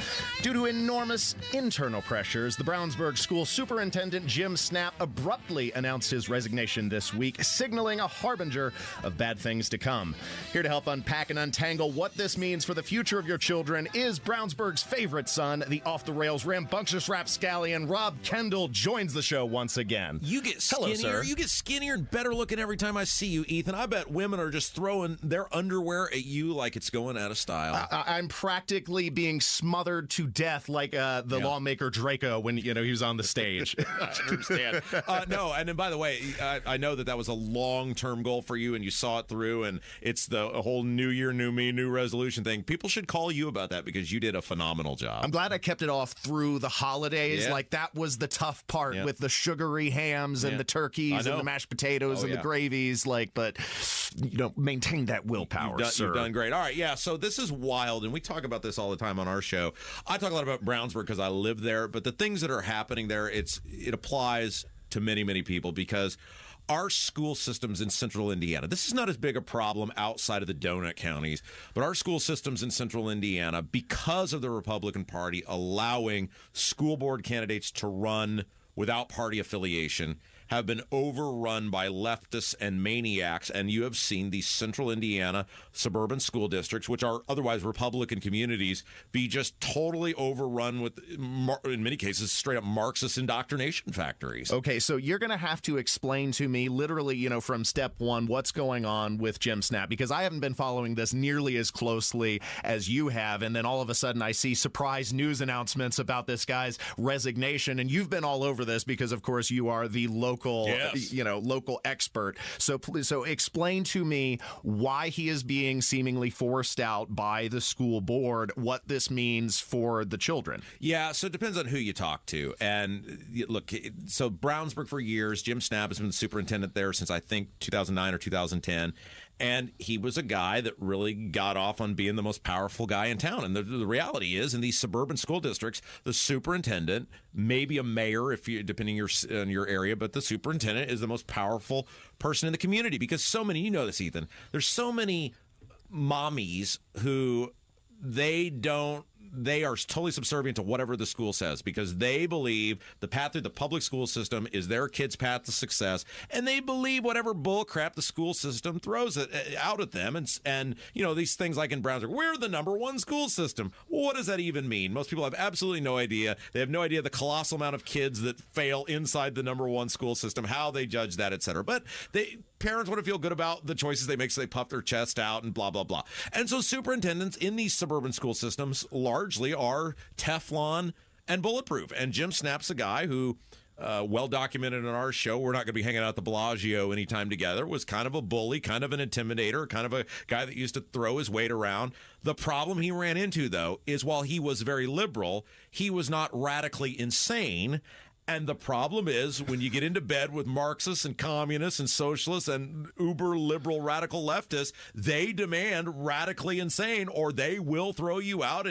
Due to enormous internal pressures, the Brownsburg School Superintendent Jim Snap abruptly announced his resignation this week, signaling a harbinger of bad things to come. Here to help unpack and untangle what this means for the future of your children is Brownsburg's favorite son, the off-the-rails rambunctious rapscallion Kelly, and Rob Kendall joins the show once again. You get Hello, skinnier. sir. You get skinnier and better looking every time I see you, Ethan. I bet women are just throwing their underwear at you like it's going out of style. I'm practically being smothered to death like the lawmaker Draco when he was on the stage. I understand. No, and then by the way, I know that was a long-term goal for you, and you saw it through, and it's the whole new year, new me, new resolution thing. People should call you about that because you did a phenomenal job. I'm glad I kept it off through the holidays. Yeah. Like, that was the tough part with the sugary hams and the turkeys and the mashed potatoes and the gravies. But maintain that willpower, sir. You've done great. All right, yeah, so this is wild, and we talk about this all the time on our show. I talk a lot about Brownsburg because I live there, but the things that are happening there, it applies to many, many people because our school systems in central Indiana, this is not as big a problem outside of the donut counties, but our school systems in central Indiana, because of the Republican Party allowing school board candidates to run without party affiliation, have been overrun by leftists and maniacs, and you have seen these central Indiana suburban school districts, which are otherwise Republican communities, be just totally overrun with, in many cases, straight-up Marxist indoctrination factories. Okay, so you're going to have to explain to me, literally, from step one, what's going on with Jim Snap, because I haven't been following this nearly as closely as you have, and then all of a sudden I see surprise news announcements about this guy's resignation, and you've been all over this because, of course, you are the local expert. So explain to me why he is being seemingly forced out by the school board, what this means for the children. Yeah, so it depends on who you talk to. And look, so Brownsburg for years, Jim Snap has been the superintendent there since I think 2009 or 2010. And he was a guy that really got off on being the most powerful guy in town. And the reality is, in these suburban school districts, the superintendent, maybe a mayor, if you depending on your area, but the superintendent is the most powerful person in the community because so many, you know this, Ethan, there's so many mommies who they are totally subservient to whatever the school says because they believe the path through the public school system is their kid's path to success, and they believe whatever bull crap the school system throws out at them. And these things like in Brownsburg, we're the number one school system. What does that even mean? Most people have absolutely no idea. They have no idea the colossal amount of kids that fail inside the number one school system, how they judge that, et cetera. But parents want to feel good about the choices they make, so they puff their chest out and blah, blah, blah. And so superintendents in these suburban school systems largely are Teflon and bulletproof. And Jim Snap's a guy who, well documented on our show, we're not going to be hanging out at the Bellagio anytime together, was kind of a bully, kind of an intimidator, kind of a guy that used to throw his weight around. The problem he ran into, though, is while he was very liberal, he was not radically insane. And the problem is when you get into bed with Marxists and communists and socialists and uber liberal radical leftists, they demand radically insane or they will throw you out.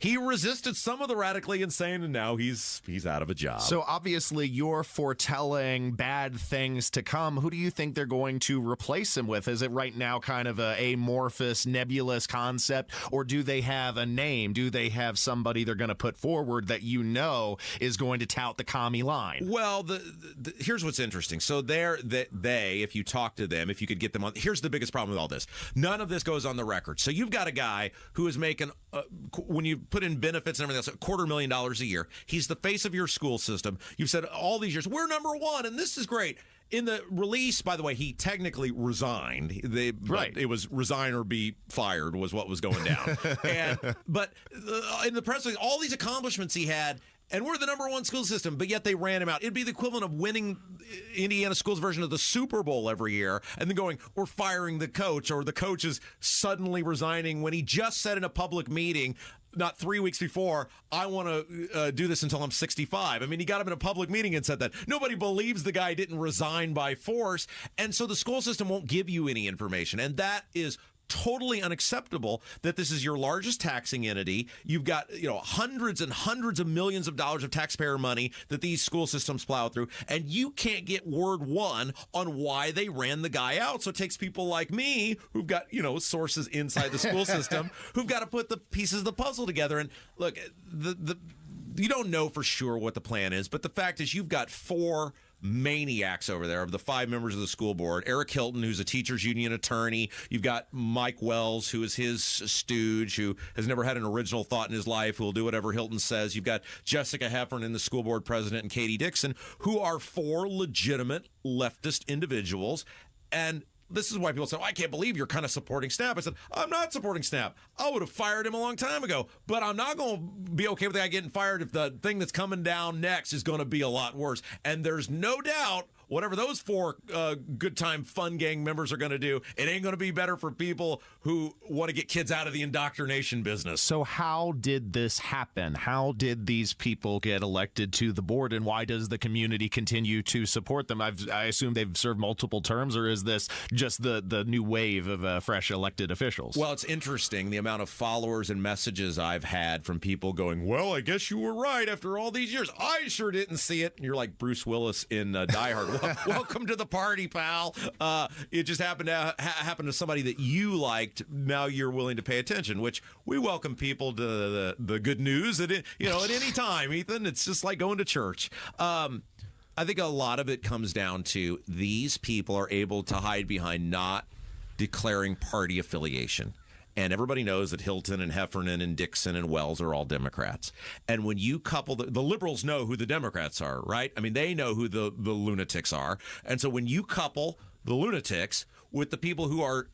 He resisted some of the radically insane, and now he's out of a job. So obviously you're foretelling bad things to come. Who do you think they're going to replace him with? Is it right now kind of a amorphous, nebulous concept, or do they have a name? Do they have somebody they're going to put forward that is going to tout the commie line? Well, here's what's interesting. So they, if you talk to them, if you could get them on, here's the biggest problem with all this. None of this goes on the record. So you've got a guy who is making, when you put in benefits and everything else, $250,000 a year. He's the face of your school system. You've said all these years, we're number one, and this is great. In the release, by the way, he technically resigned. It was resign or be fired was what was going down. But in the press, all these accomplishments he had, and we're the number one school system, but yet they ran him out. It'd be the equivalent of winning Indiana schools' version of the Super Bowl every year and then going, we're firing the coach, or the coach is suddenly resigning when he just said in a public meeting, not 3 weeks before, I want to do this until I'm 65. I mean, he got him in a public meeting and said that. Nobody believes the guy didn't resign by force. And so the school system won't give you any information. And that is totally unacceptable, that this is your largest taxing entity. You've got, hundreds and hundreds of millions of dollars of taxpayer money that these school systems plow through, and you can't get word one on why they ran the guy out. So it takes people like me who've got, sources inside the school system who've got to put the pieces of the puzzle together. And look, you don't know for sure what the plan is, but the fact is you've got 4 maniacs over there of the 5 members of the school board. Eric Hilton, who's a teachers union attorney. You've got Mike Wells, who is his stooge, who has never had an original thought in his life, who will do whatever Hilton says. You've got Jessica Heffernan, the school board president, and Katie Dixon, who are 4 legitimate leftist individuals. And this is why people say, I can't believe you're kind of supporting Snap. I said, I'm not supporting Snap. I would have fired him a long time ago, but I'm not going to be okay with the guy getting fired if the thing that's coming down next is going to be a lot worse. And there's no doubt whatever those 4 good time fun gang members are going to do, it ain't going to be better for people who want to get kids out of the indoctrination business. So how did this happen? How did these people get elected to the board, and why does the community continue to support them? I assume they've served multiple terms, or is this just the new wave of fresh elected officials? Well, it's interesting, the amount of followers and messages I've had from people going, well, I guess you were right after all these years. I sure didn't see it. And you're like Bruce Willis in Die Hard. Welcome to the party, pal. It just happened to happen to somebody that you liked. Now you're willing to pay attention, which we welcome people to the good news at any time, Ethan. It's just like going to church. I think a lot of it comes down to these people are able to hide behind not declaring party affiliation. And everybody knows that Hilton and Heffernan and Dixon and Wells are all Democrats. And when you couple the liberals know who the Democrats are, right? I mean, they know who the lunatics are. And so when you couple the lunatics with the people who are,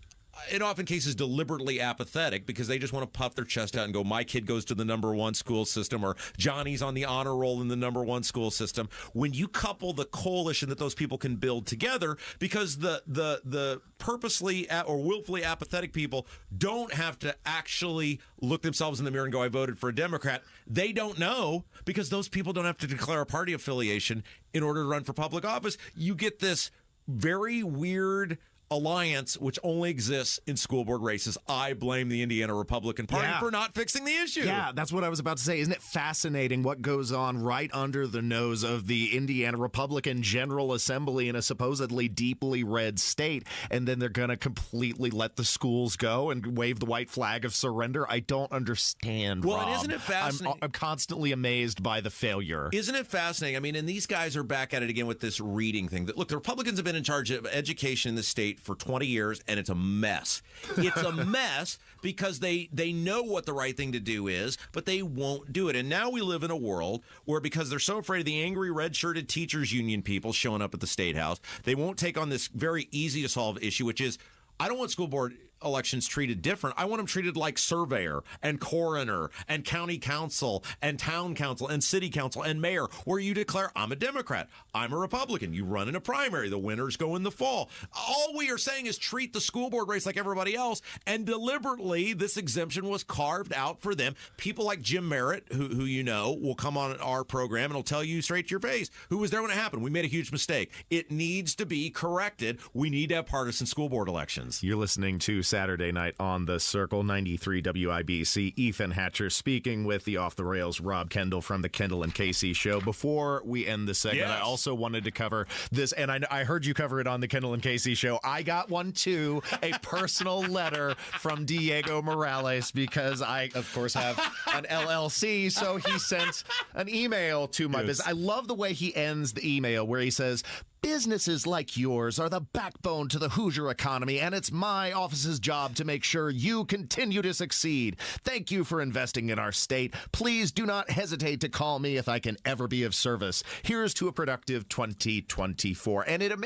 in often cases, deliberately apathetic because they just want to puff their chest out and go, my kid goes to the #1 school system, or Johnny's on the honor roll in the #1 school system. When you couple the coalition that those people can build together, because the purposely or willfully apathetic people don't have to actually look themselves in the mirror and go, I voted for a Democrat. They don't know, because those people don't have to declare a party affiliation in order to run for public office. You get this very weird alliance which only exists in school board races. I blame the Indiana Republican Party for not fixing the issue. Yeah, that's what I was about to say. Isn't it fascinating what goes on right under the nose of the Indiana Republican General Assembly in a supposedly deeply red state, and then they're going to completely let the schools go and wave the white flag of surrender? I don't understand, Well, Rob. and isn't it fascinating? I'm constantly amazed by the failure. Isn't it fascinating? I mean, and these guys are back at it again with this reading thing. Look, the Republicans have been in charge of education in the state for 20 years, and it's a mess. It's a mess because they know what the right thing to do is, but they won't do it. And now we live in a world where, because they're so afraid of the angry red-shirted teachers union people showing up at the State House, they won't take on this very easy-to-solve issue, which is, I don't want school board elections treated different. I want them treated like surveyor and coroner and county council and town council and city council and mayor, where you declare, I'm a Democrat, I'm a Republican. You run in a primary. The winners go in the fall. All we are saying is treat the school board race like everybody else, and deliberately this exemption was carved out for them. People like Jim Merritt, who you know, will come on our program and will tell you straight to your face who was there when it happened. We made a huge mistake. It needs to be corrected. We need to have partisan school board elections. You're listening to Saturday Night on the Circle, 93 WIBC. Ethan Hatcher speaking with the Off the Rails Rob Kendall from the Kendall and Casey Show. Before we end the segment, I also wanted to cover this, and I heard you cover it on the Kendall and Casey Show. I got one too, a personal letter from Diego Morales, because I, of course, have an LLC, so he sent an email to my business. I love the way he ends the email, where he says, businesses like yours are the backbone to the Hoosier economy, and it's my office's job to make sure you continue to succeed. Thank you for investing in our state. Please do not hesitate to call me if I can ever be of service. Here's to a productive 2024. And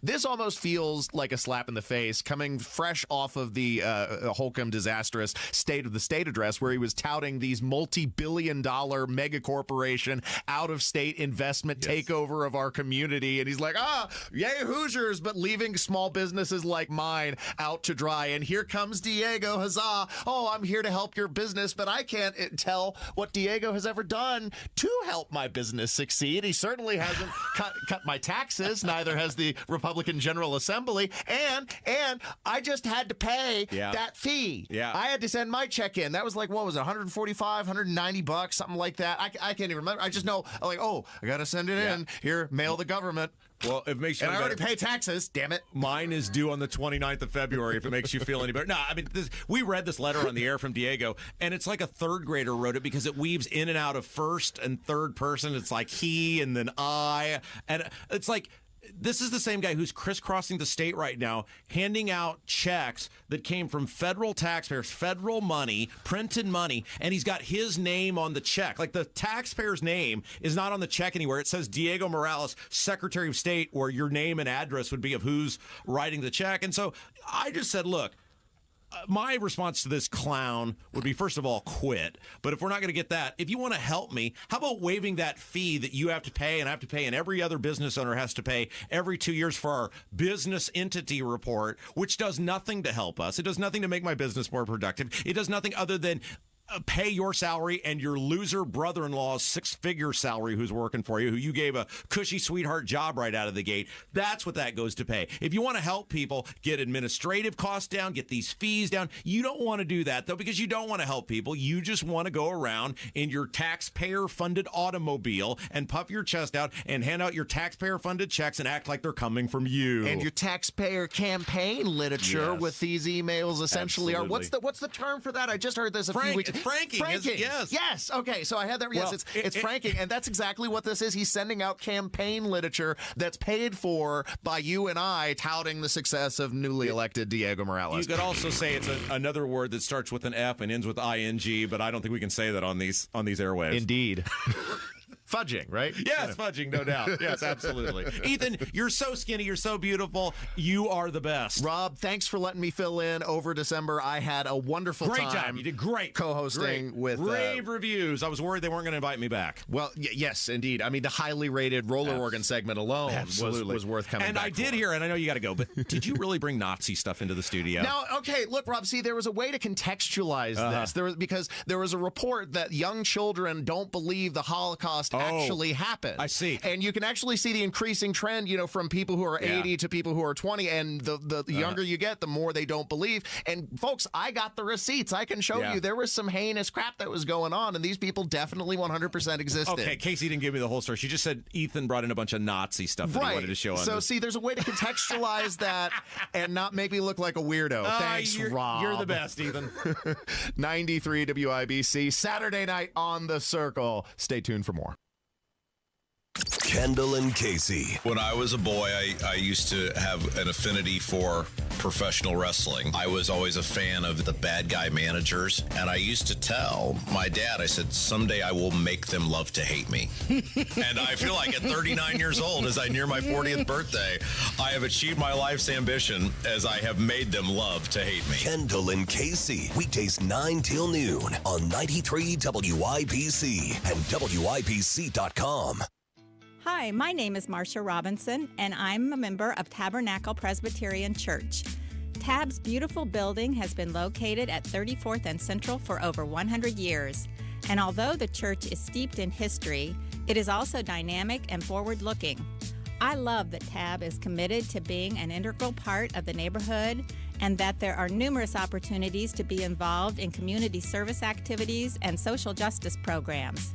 this almost feels like a slap in the face, coming fresh off of the Holcomb disastrous State of the State address, where he was touting these multi-billion-dollar mega corporation out-of-state investment takeover of our community. And he's like, yay Hoosiers, but leaving small businesses like mine out to dry. And here comes Diego, huzzah. Oh, I'm here to help your business, but I can't tell what Diego has ever done to help my business succeed. He certainly hasn't cut my taxes. Neither has the Republican General Assembly. And I just had to pay that fee. Yeah. I had to send my check in. That was like, what was it, $145, $190, something like that. I can't even remember. I just know, like, I got to send it in. Here, mail the government. Well, it makes you and feel I already better. pay taxes, damn it. Mine is due on the 29th of February if it makes you feel any better. No, I mean, we read this letter on the air from Diego, and it's like a third grader wrote it because it weaves in and out of first and third person. It's like he and then I. And it's like, this is the same guy who's crisscrossing the state right now, handing out checks that came from federal taxpayers, federal money, printed money, and he's got his name on the check. Like, the taxpayer's name is not on the check anywhere. It says Diego Morales, Secretary of State, where your name and address would be of who's writing the check. And so I just said, look, my response to this clown would be, first of all, quit. But if we're not going to get that, if you want to help me, how about waiving that fee that you have to pay and I have to pay and every other business owner has to pay every 2 years for our business entity report, which does nothing to help us. It does nothing to make my business more productive. It does nothing other than pay your salary and your loser brother-in-law's six-figure salary who's working for you, who you gave a cushy sweetheart job right out of the gate. That's what that goes to pay. If you want to help people get administrative costs down, get these fees down, you don't want to do that, though, because you don't want to help people. You just want to go around in your taxpayer-funded automobile and puff your chest out and hand out your taxpayer-funded checks and act like they're coming from you. And your taxpayer campaign literature Yes. with these emails essentially Absolutely. are what's the term for that? I just heard this a few weeks. It's franking. Franking. Yes. Yes. Okay. So I had that. Well, Yes. It's franking, and that's exactly what this is. He's sending out campaign literature that's paid for by you and I, touting the success of newly elected Diego Morales. You could also say it's another word that starts with an F and ends with ing, but I don't think we can say that on these airwaves. Indeed. Fudging, right? Yes, fudging, no doubt. Yes, absolutely. Ethan, you're so skinny. You're so beautiful. You are the best. Rob, thanks for letting me fill in over December. I had a wonderful Great time. job. You did great. Co-hosting with rave reviews. I was worried they weren't going to invite me back. Well, yes, indeed. I mean, the highly rated roller organ segment alone was worth coming and back I did hear, and I know you got to go, but did you really bring Nazi stuff into the studio? Now, okay, look, Rob, see, there was a way to contextualize this. Because there was a report that young children don't believe the Holocaust actually happened. I see. And you can actually see the increasing trend, from people who are 80 to people who are 20. And the younger you get, the more they don't believe. And folks, I got the receipts. I can show you there was some heinous crap that was going on. And these people definitely 100% existed. Okay, Casey didn't give me the whole story. She just said Ethan brought in a bunch of Nazi stuff that he wanted to show on So, this. see, there's a way to contextualize that and not make me look like a weirdo. Thanks, Rob. You're the best, Ethan. 93 WIBC, Saturday night on The Circle. Stay tuned for more. Kendall and Casey. When I was a boy, I used to have an affinity for professional wrestling. I was always a fan of the bad guy managers, and I used to tell my dad, I said, someday I will make them love to hate me. And I feel like at 39 years old, as I near my 40th birthday, I have achieved my life's ambition as I have made them love to hate me. Kendall and Casey, weekdays 9 till noon on 93 WIBC and WIBC.com. Hi, my name is Marcia Robinson, and I'm a member of Tabernacle Presbyterian Church. TAB's beautiful building has been located at 34th and Central for over 100 years. And although the church is steeped in history, it is also dynamic and forward-looking. I love that TAB is committed to being an integral part of the neighborhood and that there are numerous opportunities to be involved in community service activities and social justice programs.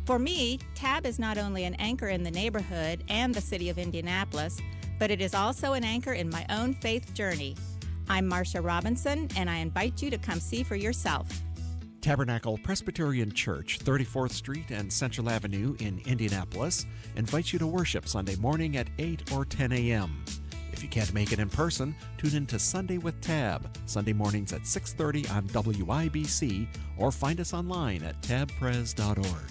For me, TAB is not only an anchor in the neighborhood and the city of Indianapolis, but it is also an anchor in my own faith journey. I'm Marcia Robinson, and I invite you to come see for yourself. Tabernacle Presbyterian Church, 34th Street and Central Avenue in Indianapolis, invites you to worship Sunday morning at 8 or 10 a.m. If you can't make it in person, tune in to Sunday with Tab, Sunday mornings at 6:30 on WIBC, or find us online at tabpres.org.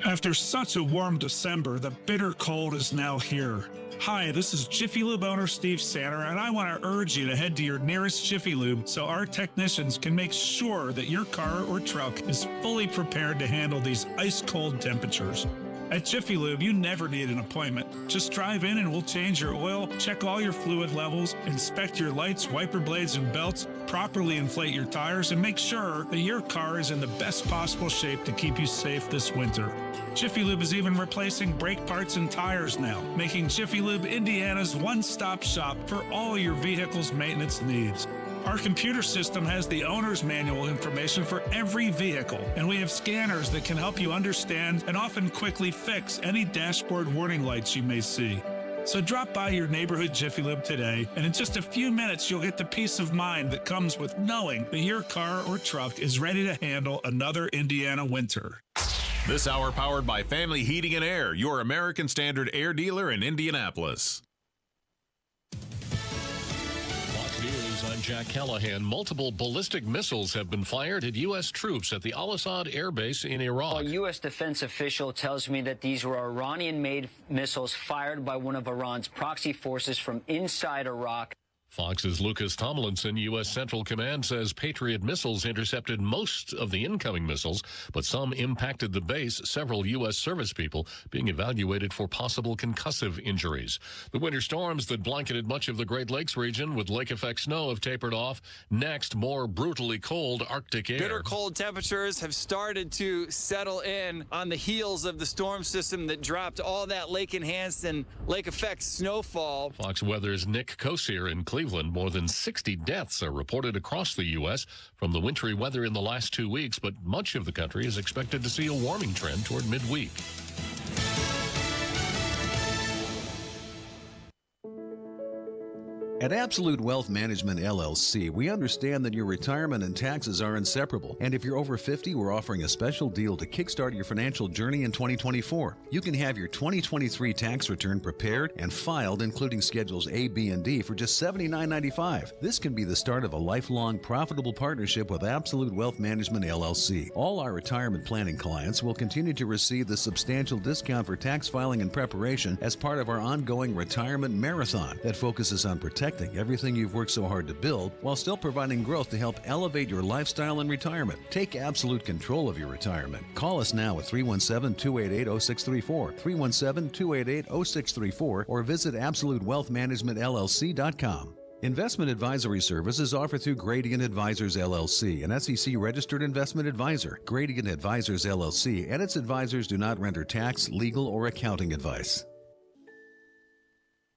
After such a warm December, the bitter cold is now here. Hi, this is Jiffy Lube owner Steve Sanner, and I want to urge you to head to your nearest Jiffy Lube so our technicians can make sure that your car or truck is fully prepared to handle these ice-cold temperatures. At Jiffy Lube, you never need an appointment. Just drive in and we'll change your oil, check all your fluid levels, inspect your lights, wiper blades, and belts, properly inflate your tires, and make sure that your car is in the best possible shape to keep you safe this winter. Jiffy Lube is even replacing brake parts and tires now, making Jiffy Lube Indiana's one-stop shop for all your vehicle's maintenance needs. Our computer system has the owner's manual information for every vehicle, and we have scanners that can help you understand and often quickly fix any dashboard warning lights you may see. So drop by your neighborhood Jiffy Lube today, and in just a few minutes, you'll get the peace of mind that comes with knowing that your car or truck is ready to handle another Indiana winter. This hour powered by Family Heating and Air, your American Standard air dealer in Indianapolis. Fox News, I'm Jack Callahan. Multiple ballistic missiles have been fired at U.S. troops at the Al-Asad Air Base in Iraq. A U.S. defense official tells me that these were Iranian-made missiles fired by one of Iran's proxy forces from inside Iraq. Fox's Lucas Tomlinson, U.S. Central Command, says Patriot missiles intercepted most of the incoming missiles, but some impacted the base, several U.S. service people being evaluated for possible concussive injuries. The winter storms that blanketed much of the Great Lakes region with lake-effect snow have tapered off. Next, more brutally cold Arctic air. Bitter cold temperatures have started to settle in on the heels of the storm system that dropped all that lake-enhanced and lake-effect snowfall. Fox Weather's Nick Kosier in Cleveland. More than 60 deaths are reported across the U.S. from the wintry weather in the last 2 weeks, but much of the country is expected to see a warming trend toward midweek. At Absolute Wealth Management, LLC, we understand that your retirement and taxes are inseparable. And if you're over 50, we're offering a special deal to kickstart your financial journey in 2024. You can have your 2023 tax return prepared and filed, including Schedules A, B, and D, for just $79.95. This can be the start of a lifelong, profitable partnership with Absolute Wealth Management, LLC. All our retirement planning clients will continue to receive the substantial discount for tax filing and preparation as part of our ongoing retirement marathon that focuses on protecting everything you've worked so hard to build while still providing growth to help elevate your lifestyle in retirement. Take absolute control of your retirement. Call us now at 317-288-0634, 317-288-0634, or visit AbsoluteWealthManagementLLC.com. Investment advisory services offered through Gradient Advisors, LLC, an SEC-registered investment advisor. Gradient Advisors, LLC, and its advisors do not render tax, legal, or accounting advice.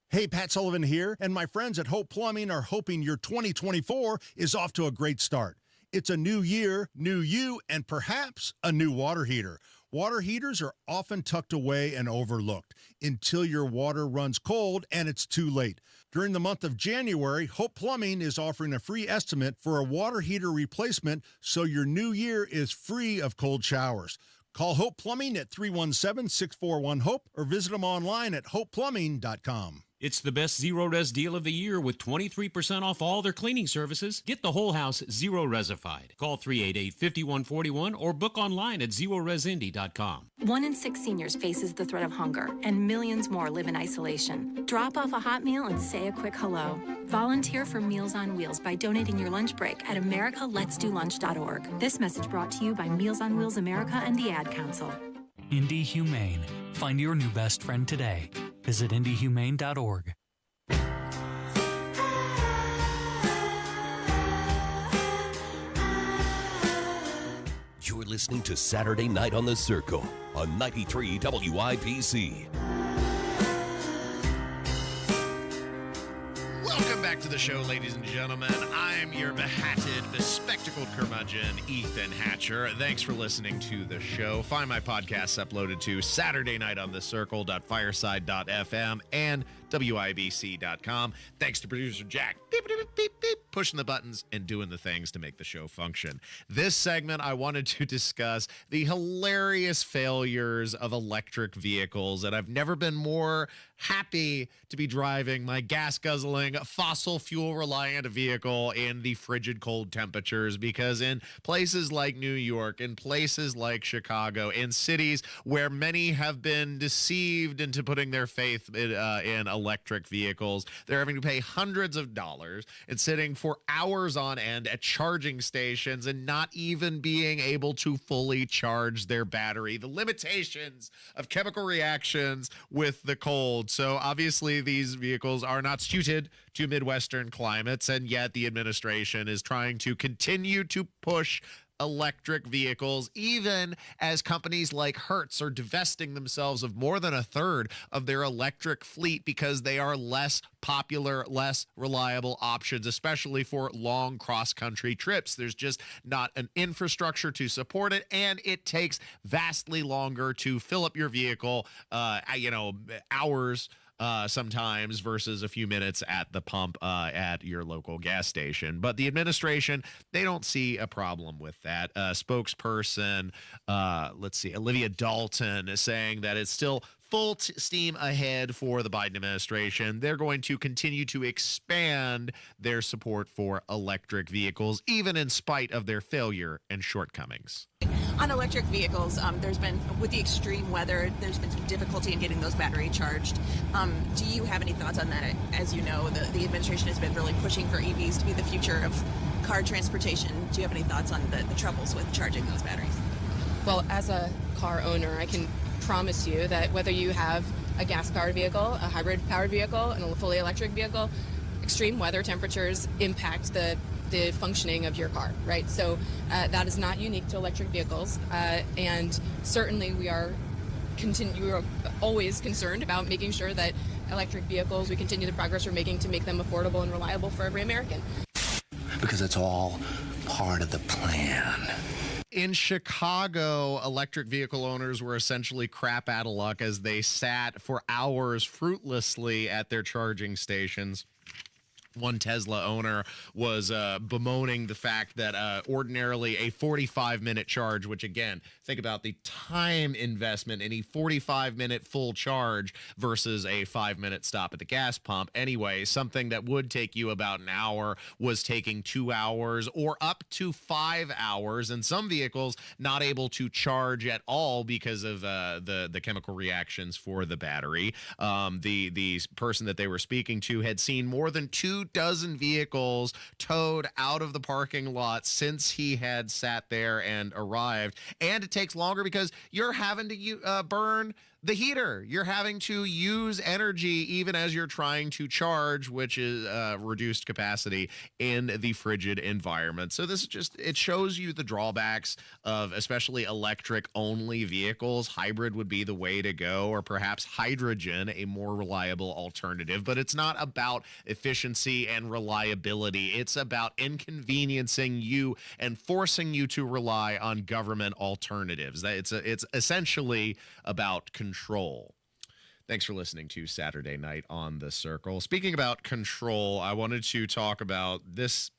Hey, Pat Sullivan here, and my friends at Hope Plumbing are hoping your 2024 is off to a great start. It's a new year, new you, and perhaps a new water heater. Water heaters are often tucked away and overlooked until your water runs cold and it's too late. During the month of January, Hope Plumbing is offering a free estimate for a water heater replacement so your new year is free of cold showers. Call Hope Plumbing at 317-641-HOPE or visit them online at hopeplumbing.com. It's the best Zero Res deal of the year with 23% off all their cleaning services. Get the whole house Zero Resified. Call 388-5141 or book online at ZeroResIndy.com. 1 in 6 seniors faces the threat of hunger, and millions more live in isolation. Drop off a hot meal and say a quick hello. Volunteer for Meals on Wheels by donating your lunch break at americaletsdolunch.org. This message brought to you by Meals on Wheels America and the Ad Council. Indy Humane. Find your new best friend today. Visit indyhumane.org. You're listening to Saturday Night on the Circle on 93 WIPC. Welcome back to the show, ladies and gentlemen. I'm your behatted, bespectacled curmudgeon, Ethan Hatcher. Thanks for listening to the show. Find my podcasts uploaded to Saturday Night on the Circle.fireside.fm and WIBC.com. Thanks to producer Jack, beep, beep, beep, beep, pushing the buttons and doing the things to make the show function. This segment, I wanted to discuss the hilarious failures of electric vehicles, and I've never been more happy to be driving my gas-guzzling, fossil fuel-reliant vehicle in the frigid cold temperatures, because in places like New York, in places like Chicago, in cities where many have been deceived into putting their faith in electric vehicles, they're having to pay hundreds of dollars and sitting for hours on end at charging stations and not even being able to fully charge their battery. The limitations of chemical reactions with the cold. So obviously these vehicles are not suited to Midwestern climates, and yet the administration is trying to continue to push electric vehicles, even as companies like Hertz are divesting themselves of more than a third of their electric fleet because they are less popular, less reliable options, especially for long cross-country trips. There's just not an infrastructure to support it, and it takes vastly longer to fill up your vehicle, hours sometimes versus a few minutes at the pump at your local gas station. But the administration, they don't see a problem with that. Spokesperson, Olivia Dalton is saying that it's still full steam ahead for the Biden administration. They're going to continue to expand their support for electric vehicles, even in spite of their failure and shortcomings. On electric vehicles, there's been, with the extreme weather, there's been some difficulty in getting those battery charged. Do you have any thoughts on that? As you know, the administration has been really pushing for EVs to be the future of car transportation. Do you have any thoughts on the troubles with charging those batteries? Well, as a car owner, I can promise you that whether you have a gas-powered vehicle, a hybrid-powered vehicle, and a fully electric vehicle, extreme weather temperatures impact the functioning of your car, right? So that is not unique to electric vehicles, and certainly we are always concerned about making sure that electric vehicles, we continue the progress we're making to make them affordable and reliable for every American. Because it's all part of the plan. In Chicago, electric vehicle owners were essentially crap out of luck as they sat for hours fruitlessly at their charging stations. One Tesla owner was bemoaning the fact that ordinarily a 45-minute charge, which again, think about the time investment in a 45-minute full charge versus a 5-minute stop at the gas pump. Anyway, something that would take you about an hour was taking 2 hours or up to 5 hours, and some vehicles not able to charge at all because of the chemical reactions for the battery. The person that they were speaking to had seen more than 24 vehicles towed out of the parking lot since he had sat there and arrived. And it takes longer because you're having to burn the heater. You're having to use energy even as you're trying to charge, which is reduced capacity in the frigid environment. So this is just, it shows you the drawbacks of especially electric only vehicles. Hybrid would be the way to go, or perhaps hydrogen, a more reliable alternative. But it's not about efficiency and reliability. It's about inconveniencing you and forcing you to rely on government alternatives. It's essentially about control. Thanks for listening to Saturday Night on the Circle. Speaking about control, I wanted to talk about this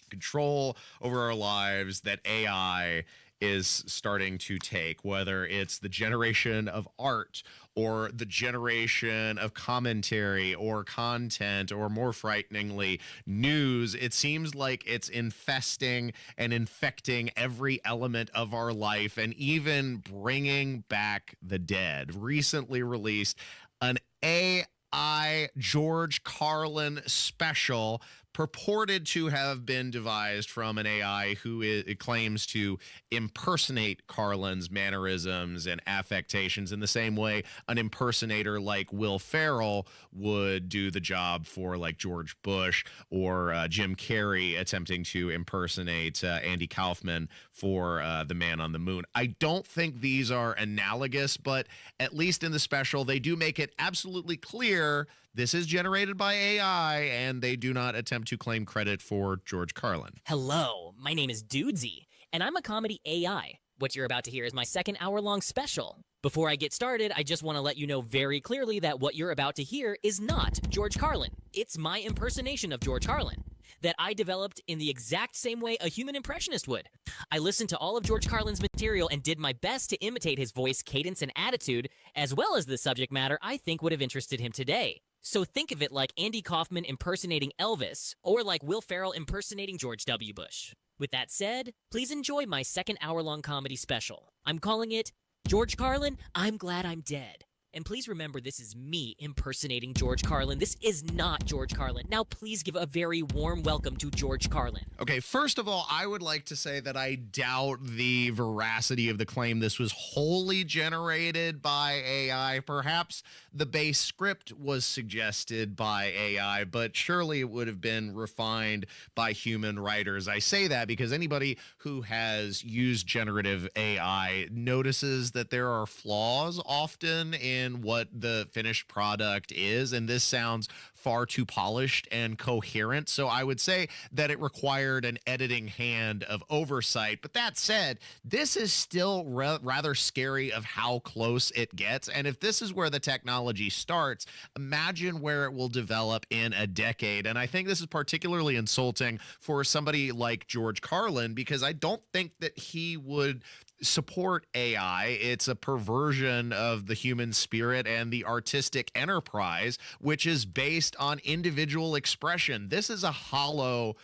control over our lives that AI is starting to take, whether it's the generation of art or the generation of commentary or content, or more frighteningly, news. It seems like it's infesting and infecting every element of our life and even bringing back the dead. Recently released an AI George Carlin special purported to have been devised from an AI who it claims to impersonate Carlin's mannerisms and affectations in the same way an impersonator like Will Ferrell would do the job for like George Bush or Jim Carrey attempting to impersonate Andy Kaufman for The Man on the Moon. I don't think these are analogous, but at least in the special, they do make it absolutely clear this is generated by AI, and they do not attempt to claim credit for George Carlin. Hello, my name is Dudesy, and I'm a comedy AI. What you're about to hear is my second hour-long special. Before I get started, I just want to let you know very clearly that what you're about to hear is not George Carlin. It's my impersonation of George Carlin that I developed in the exact same way a human impressionist would. I listened to all of George Carlin's material and did my best to imitate his voice, cadence, and attitude, as well as the subject matter I think would have interested him today. So think of it like Andy Kaufman impersonating Elvis, or like Will Ferrell impersonating George W. Bush. With that said, please enjoy my second hour-long comedy special. I'm calling it George Carlin, I'm Glad I'm Dead. And please remember, this is me impersonating George Carlin. This is not George Carlin. Now, please give a very warm welcome to George Carlin. Okay, first of all, I would like to say that I doubt the veracity of the claim this was wholly generated by AI. Perhaps the base script was suggested by AI, but surely it would have been refined by human writers. I say that because anybody who has used generative AI notices that there are flaws often in what the finished product is, and this sounds far too polished and coherent. So I would say that it required an editing hand of oversight. But that said, this is still rather scary of how close it gets. And if this is where the technology starts, imagine where it will develop in a decade. And I think this is particularly insulting for somebody like George Carlin, because I don't think that he would support AI. It's a perversion of the human spirit and the artistic enterprise, which is based on individual expression. This is a hollow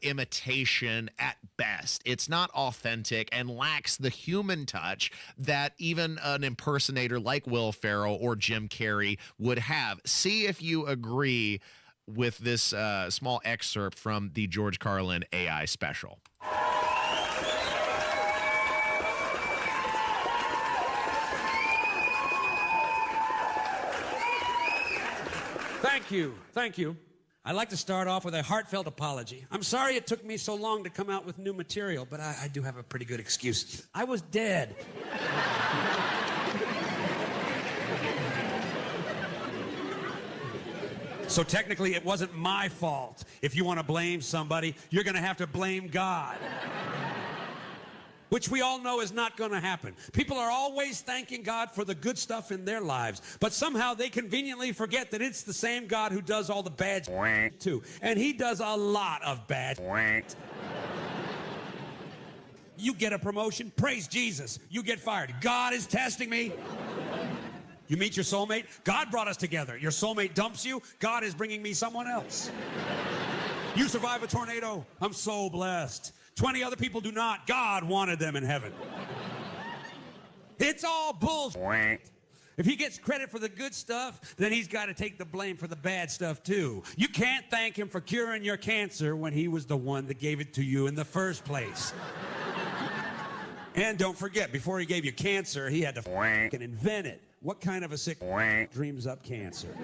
imitation at best. It's not authentic and lacks the human touch that even an impersonator like Will Ferrell or Jim Carrey would have. See if you agree with this small excerpt from the George Carlin AI special. Thank you. I'd like to start off with a heartfelt apology. I'm sorry it took me so long to come out with new material, but I do have a pretty good excuse. I was dead. So technically, it wasn't my fault. If you want to blame somebody, you're going to have to blame God. Which we all know is not going to happen. People are always thanking God for the good stuff in their lives, but somehow they conveniently forget that it's the same God who does all the bad too. And he does a lot of bad. You get a promotion, praise Jesus. You get fired. God is testing me. You meet your soulmate, God brought us together. Your soulmate dumps you, God is bringing me someone else. You survive a tornado, I'm so blessed. 20 other people do not. God wanted them in heaven. It's all bullshit. If he gets credit for the good stuff, then he's got to take the blame for the bad stuff too. You can't thank him for curing your cancer when he was the one that gave it to you in the first place. And don't forget, before he gave you cancer, he had to fucking invent it. What kind of a sick dreams up cancer?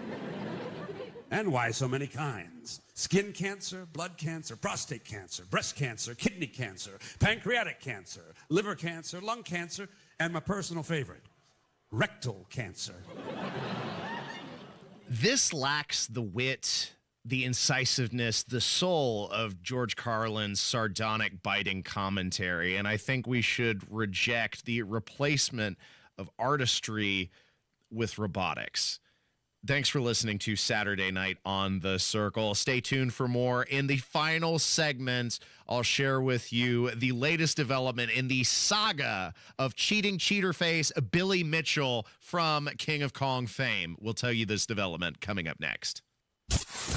And why so many kinds? Skin cancer, blood cancer, prostate cancer, breast cancer, kidney cancer, pancreatic cancer, liver cancer, lung cancer, and my personal favorite, rectal cancer. This lacks the wit, the incisiveness, the soul of George Carlin's sardonic, biting commentary, and I think we should reject the replacement of artistry with robotics. Thanks for listening to Saturday Night on the Circle. Stay tuned for more. In the final segment, I'll share with you the latest development in the saga of cheating cheater-face Billy Mitchell from King of Kong fame. We'll tell you this development coming up next.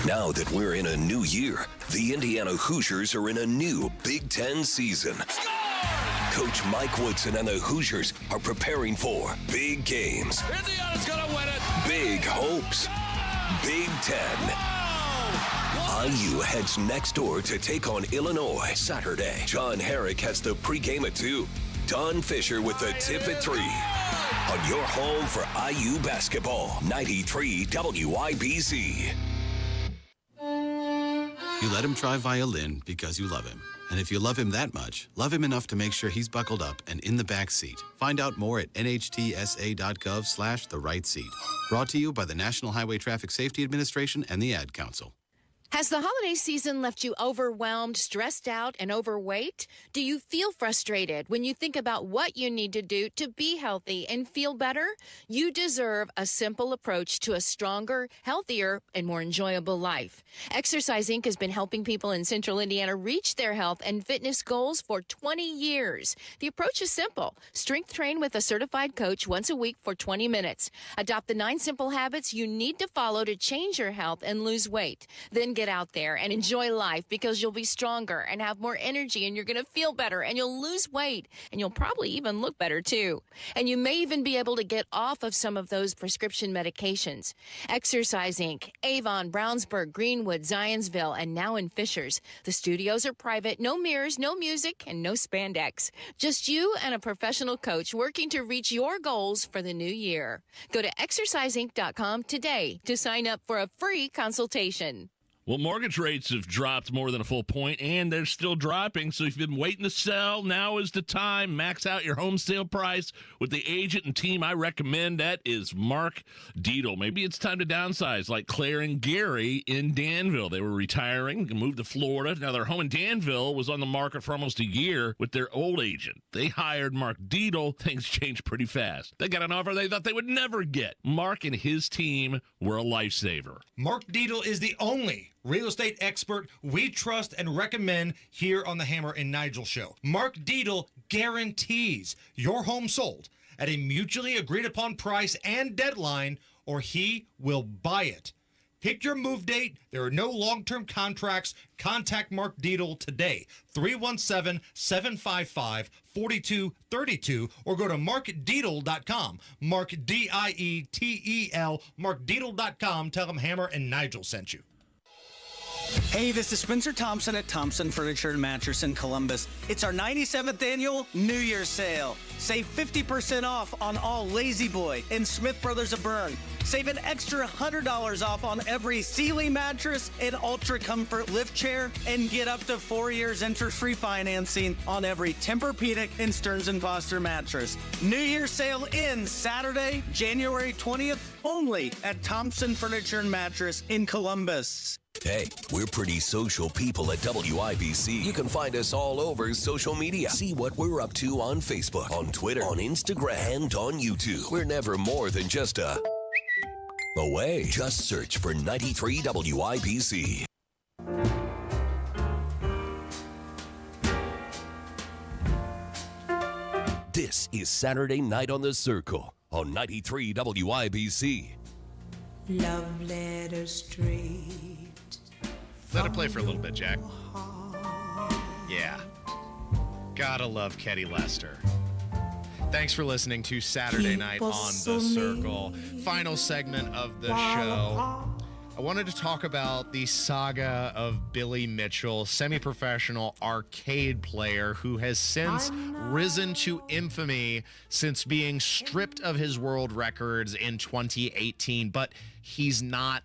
Now that we're in a new year, the Indiana Hoosiers are in a new Big Ten season. Coach Mike Woodson and the Hoosiers are preparing for big games. Indiana's gonna win it. Big hopes. Big Ten. IU heads next door to take on Illinois Saturday. John Herrick has the pregame at 2. Don Fisher with the tip at 3. On your home for IU basketball, 93 WIBC. You let him try violin because you love him. And if you love him that much, love him enough to make sure he's buckled up and in the back seat. Find out more at nhtsa.gov/the right seat. Brought to you by the National Highway Traffic Safety Administration and the Ad Council. Has the holiday season left you overwhelmed, stressed out, and overweight? Do you feel frustrated when you think about what you need to do to be healthy and feel better? You deserve a simple approach to a stronger, healthier, and more enjoyable life. Exercise Inc. has been helping people in Central Indiana reach their health and fitness goals for 20 years. The approach is simple. Strength train with a certified coach once a week for 20 minutes. Adopt the 9 simple habits you need to follow to change your health and lose weight. Then get out there and enjoy life because you'll be stronger and have more energy and you're going to feel better and you'll lose weight and you'll probably even look better too. And you may even be able to get off of some of those prescription medications. Exercise Inc., Avon, Brownsburg, Greenwood, Zionsville, and now in Fishers. The studios are private, no mirrors, no music, and no spandex. Just you and a professional coach working to reach your goals for the new year. Go to exerciseinc.com today to sign up for a free consultation. Well, mortgage rates have dropped more than a full point, and they're still dropping. So if you've been waiting to sell, now is the time. Max out your home sale price with the agent and team I recommend. That is Mark Dietl. Maybe it's time to downsize, like Claire and Gary in Danville. They were retiring and moved to Florida. Now their home in Danville was on the market for almost a year with their old agent. They hired Mark Dietl. Things changed pretty fast. They got an offer they thought they would never get. Mark and his team were a lifesaver. Mark Dietl is the only real estate expert we trust and recommend here on the Hammer and Nigel show. Mark Dietl guarantees your home sold at a mutually agreed upon price and deadline, or he will buy it. Pick your move date. There are no long-term contracts. Contact Mark Dietl today, 317-755-4232, or go to markdietl.com. Mark, D-I-E-T-E-L, markdietl.com. Tell him Hammer and Nigel sent you. Hey, this is Spencer Thompson at Thompson Furniture and Mattress in Columbus. It's our 97th annual New Year's sale. Save 50% off on all Lazy Boy and Smith Brothers of Bern. Save an extra $100 off on every Sealy mattress and Ultra Comfort lift chair, and get up to 4 years interest-free financing on every Tempur-Pedic and Stearns & Foster mattress. New Year's sale ends Saturday, January 20th, only at Thompson Furniture and Mattress in Columbus. Hey, we're pretty social people at WIBC. You can find us all over social media. See what we're up to on Facebook, on Twitter, on Instagram, and on YouTube. We're never more than just away. Just search for 93 WIBC. This is Saturday Night on the Circle on 93 WIBC. Love letter straight. Let it play for a little bit, Jack. Yeah. Gotta love Ketty Lester. Thanks for listening to Saturday Night on the Circle. Final segment of the show. I wanted to talk about the saga of Billy Mitchell, semi-professional arcade player who has since risen to infamy since being stripped of his world records in 2018, but he's not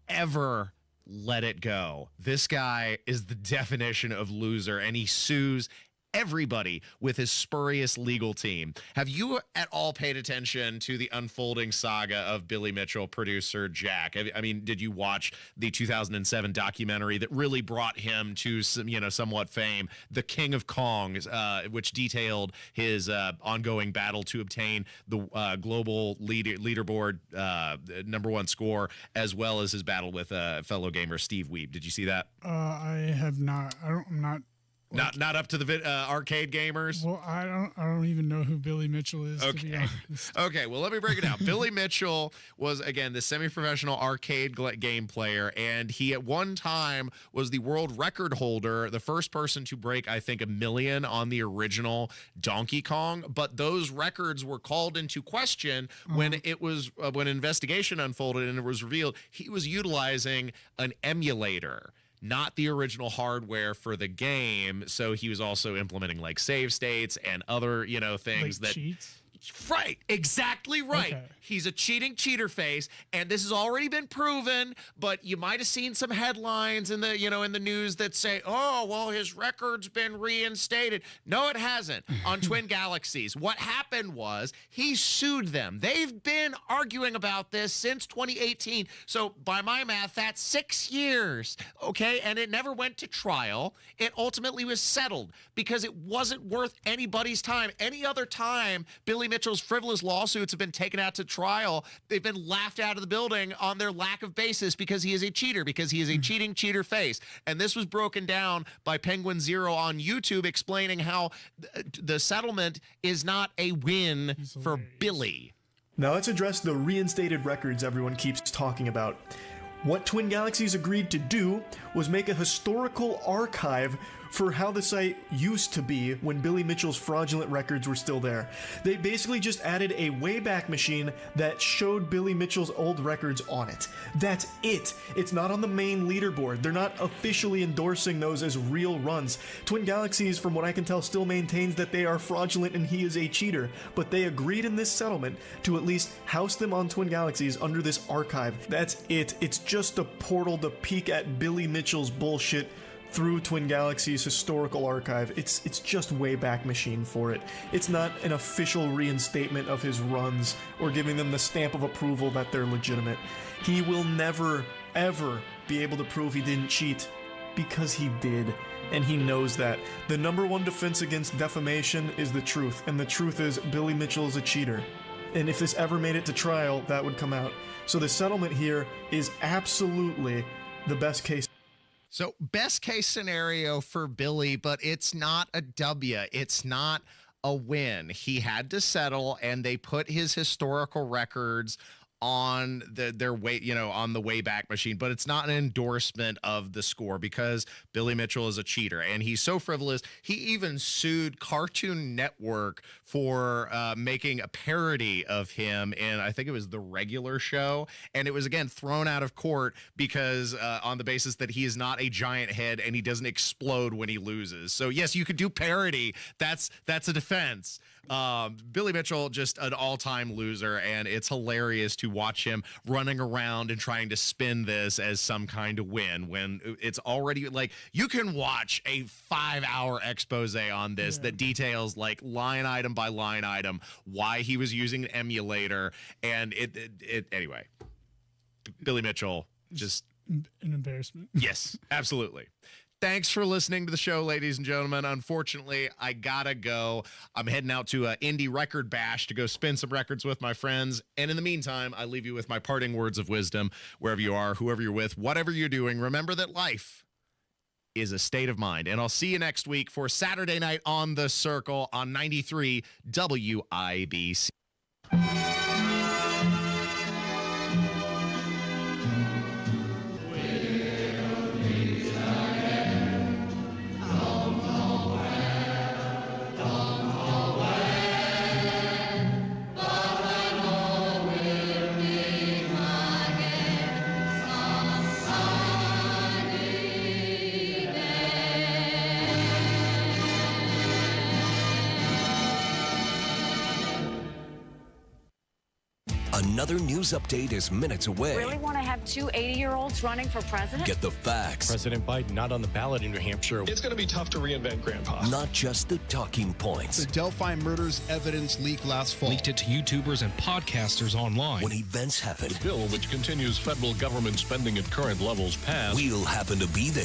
ever let it go. This guy is the definition of loser, and he sues everybody with his spurious legal team. Have you at all paid attention to the unfolding saga of Billy Mitchell, producer Jack? I mean, did you watch the 2007 documentary that really brought him to some, somewhat fame, The King of Kongs, which detailed his ongoing battle to obtain the global leaderboard #1 score, as well as his battle with fellow gamer Steve Wiebe? Did you see that? I have not. I'm not. Not up to the arcade gamers? Well, I don't even know who Billy Mitchell is, to be honest. Okay, well, let me break it down. Billy Mitchell was, again, the semi-professional arcade game player, and he at one time was the world record holder, the first person to break, I think, 1 million on the original Donkey Kong. But those records were called into question when it was when investigation unfolded and it was revealed he was utilizing an emulator, not the original hardware for the game. So he was also implementing like save states and other, things like that cheats? Right, exactly right. Okay. He's a cheating cheater face, and this has already been proven, but you might have seen some headlines in the, in the news that say, "Oh, well, his record's been reinstated." No, it hasn't. On Twin Galaxies, what happened was he sued them. They've been arguing about this since 2018. So by my math, that's 6 years, okay? And it never went to trial. It ultimately was settled because it wasn't worth anybody's time. Any other time, Billy Mitchell's frivolous lawsuits have been taken out to trial, they've been laughed out of the building on their lack of basis because he is a cheater, because he is a cheating cheater face. And this was broken down by Penguin Zero on YouTube, explaining how the settlement is not a win for Billy. Now let's address the reinstated records everyone keeps talking about. What Twin Galaxies agreed to do was make a historical archive for how the site used to be when Billy Mitchell's fraudulent records were still there. They basically just added a Wayback Machine that showed Billy Mitchell's old records on it. That's it. It's not on the main leaderboard. They're not officially endorsing those as real runs. Twin Galaxies, from what I can tell, still maintains that they are fraudulent and he is a cheater, but they agreed in this settlement to at least house them on Twin Galaxies under this archive. That's it. It's just a portal to peek at Billy Mitchell's bullshit through Twin Galaxies' historical archive. It's just Wayback Machine for it. It's not an official reinstatement of his runs or giving them the stamp of approval that they're legitimate. He will never, ever be able to prove he didn't cheat, because he did, and he knows that. The number one defense against defamation is the truth, and the truth is Billy Mitchell is a cheater. And if this ever made it to trial, that would come out. So the settlement here is absolutely the best case. So best case scenario for Billy, but it's not a W. It's not a win. He had to settle, and they put his historical records on their way, on the Wayback Machine, but it's not an endorsement of the score because Billy Mitchell is a cheater, and he's so frivolous. He even sued Cartoon Network for making a parody of him in, I think it was The Regular Show, and it was again thrown out of court because on the basis that he is not a giant head and he doesn't explode when he loses. So yes, you could do parody. That's a defense. Billy Mitchell, just an all-time loser, and it's hilarious to watch him running around and trying to spin this as some kind of win when it's already like you can watch a 5-hour expose on this that details like line item by line item why he was using an emulator, and it anyway. Billy Mitchell, just an embarrassment. Yes, absolutely. Thanks for listening to the show, ladies and gentlemen. Unfortunately, I gotta go. I'm heading out to Indie Record Bash to go spin some records with my friends. And in the meantime, I leave you with my parting words of wisdom. Wherever you are, whoever you're with, whatever you're doing, remember that life is a state of mind. And I'll see you next week for Saturday Night on the Circle on 93 WIBC. Another news update is minutes away. Really want to have two 80-year-olds running for president? Get the facts. President Biden not on the ballot in New Hampshire. It's going to be tough to reinvent Grandpa. Not just the talking points. The Delphi murders evidence leaked last fall. Leaked it to YouTubers and podcasters online. When events happen. The bill, which continues federal government spending at current levels, passed. We'll happen to be there.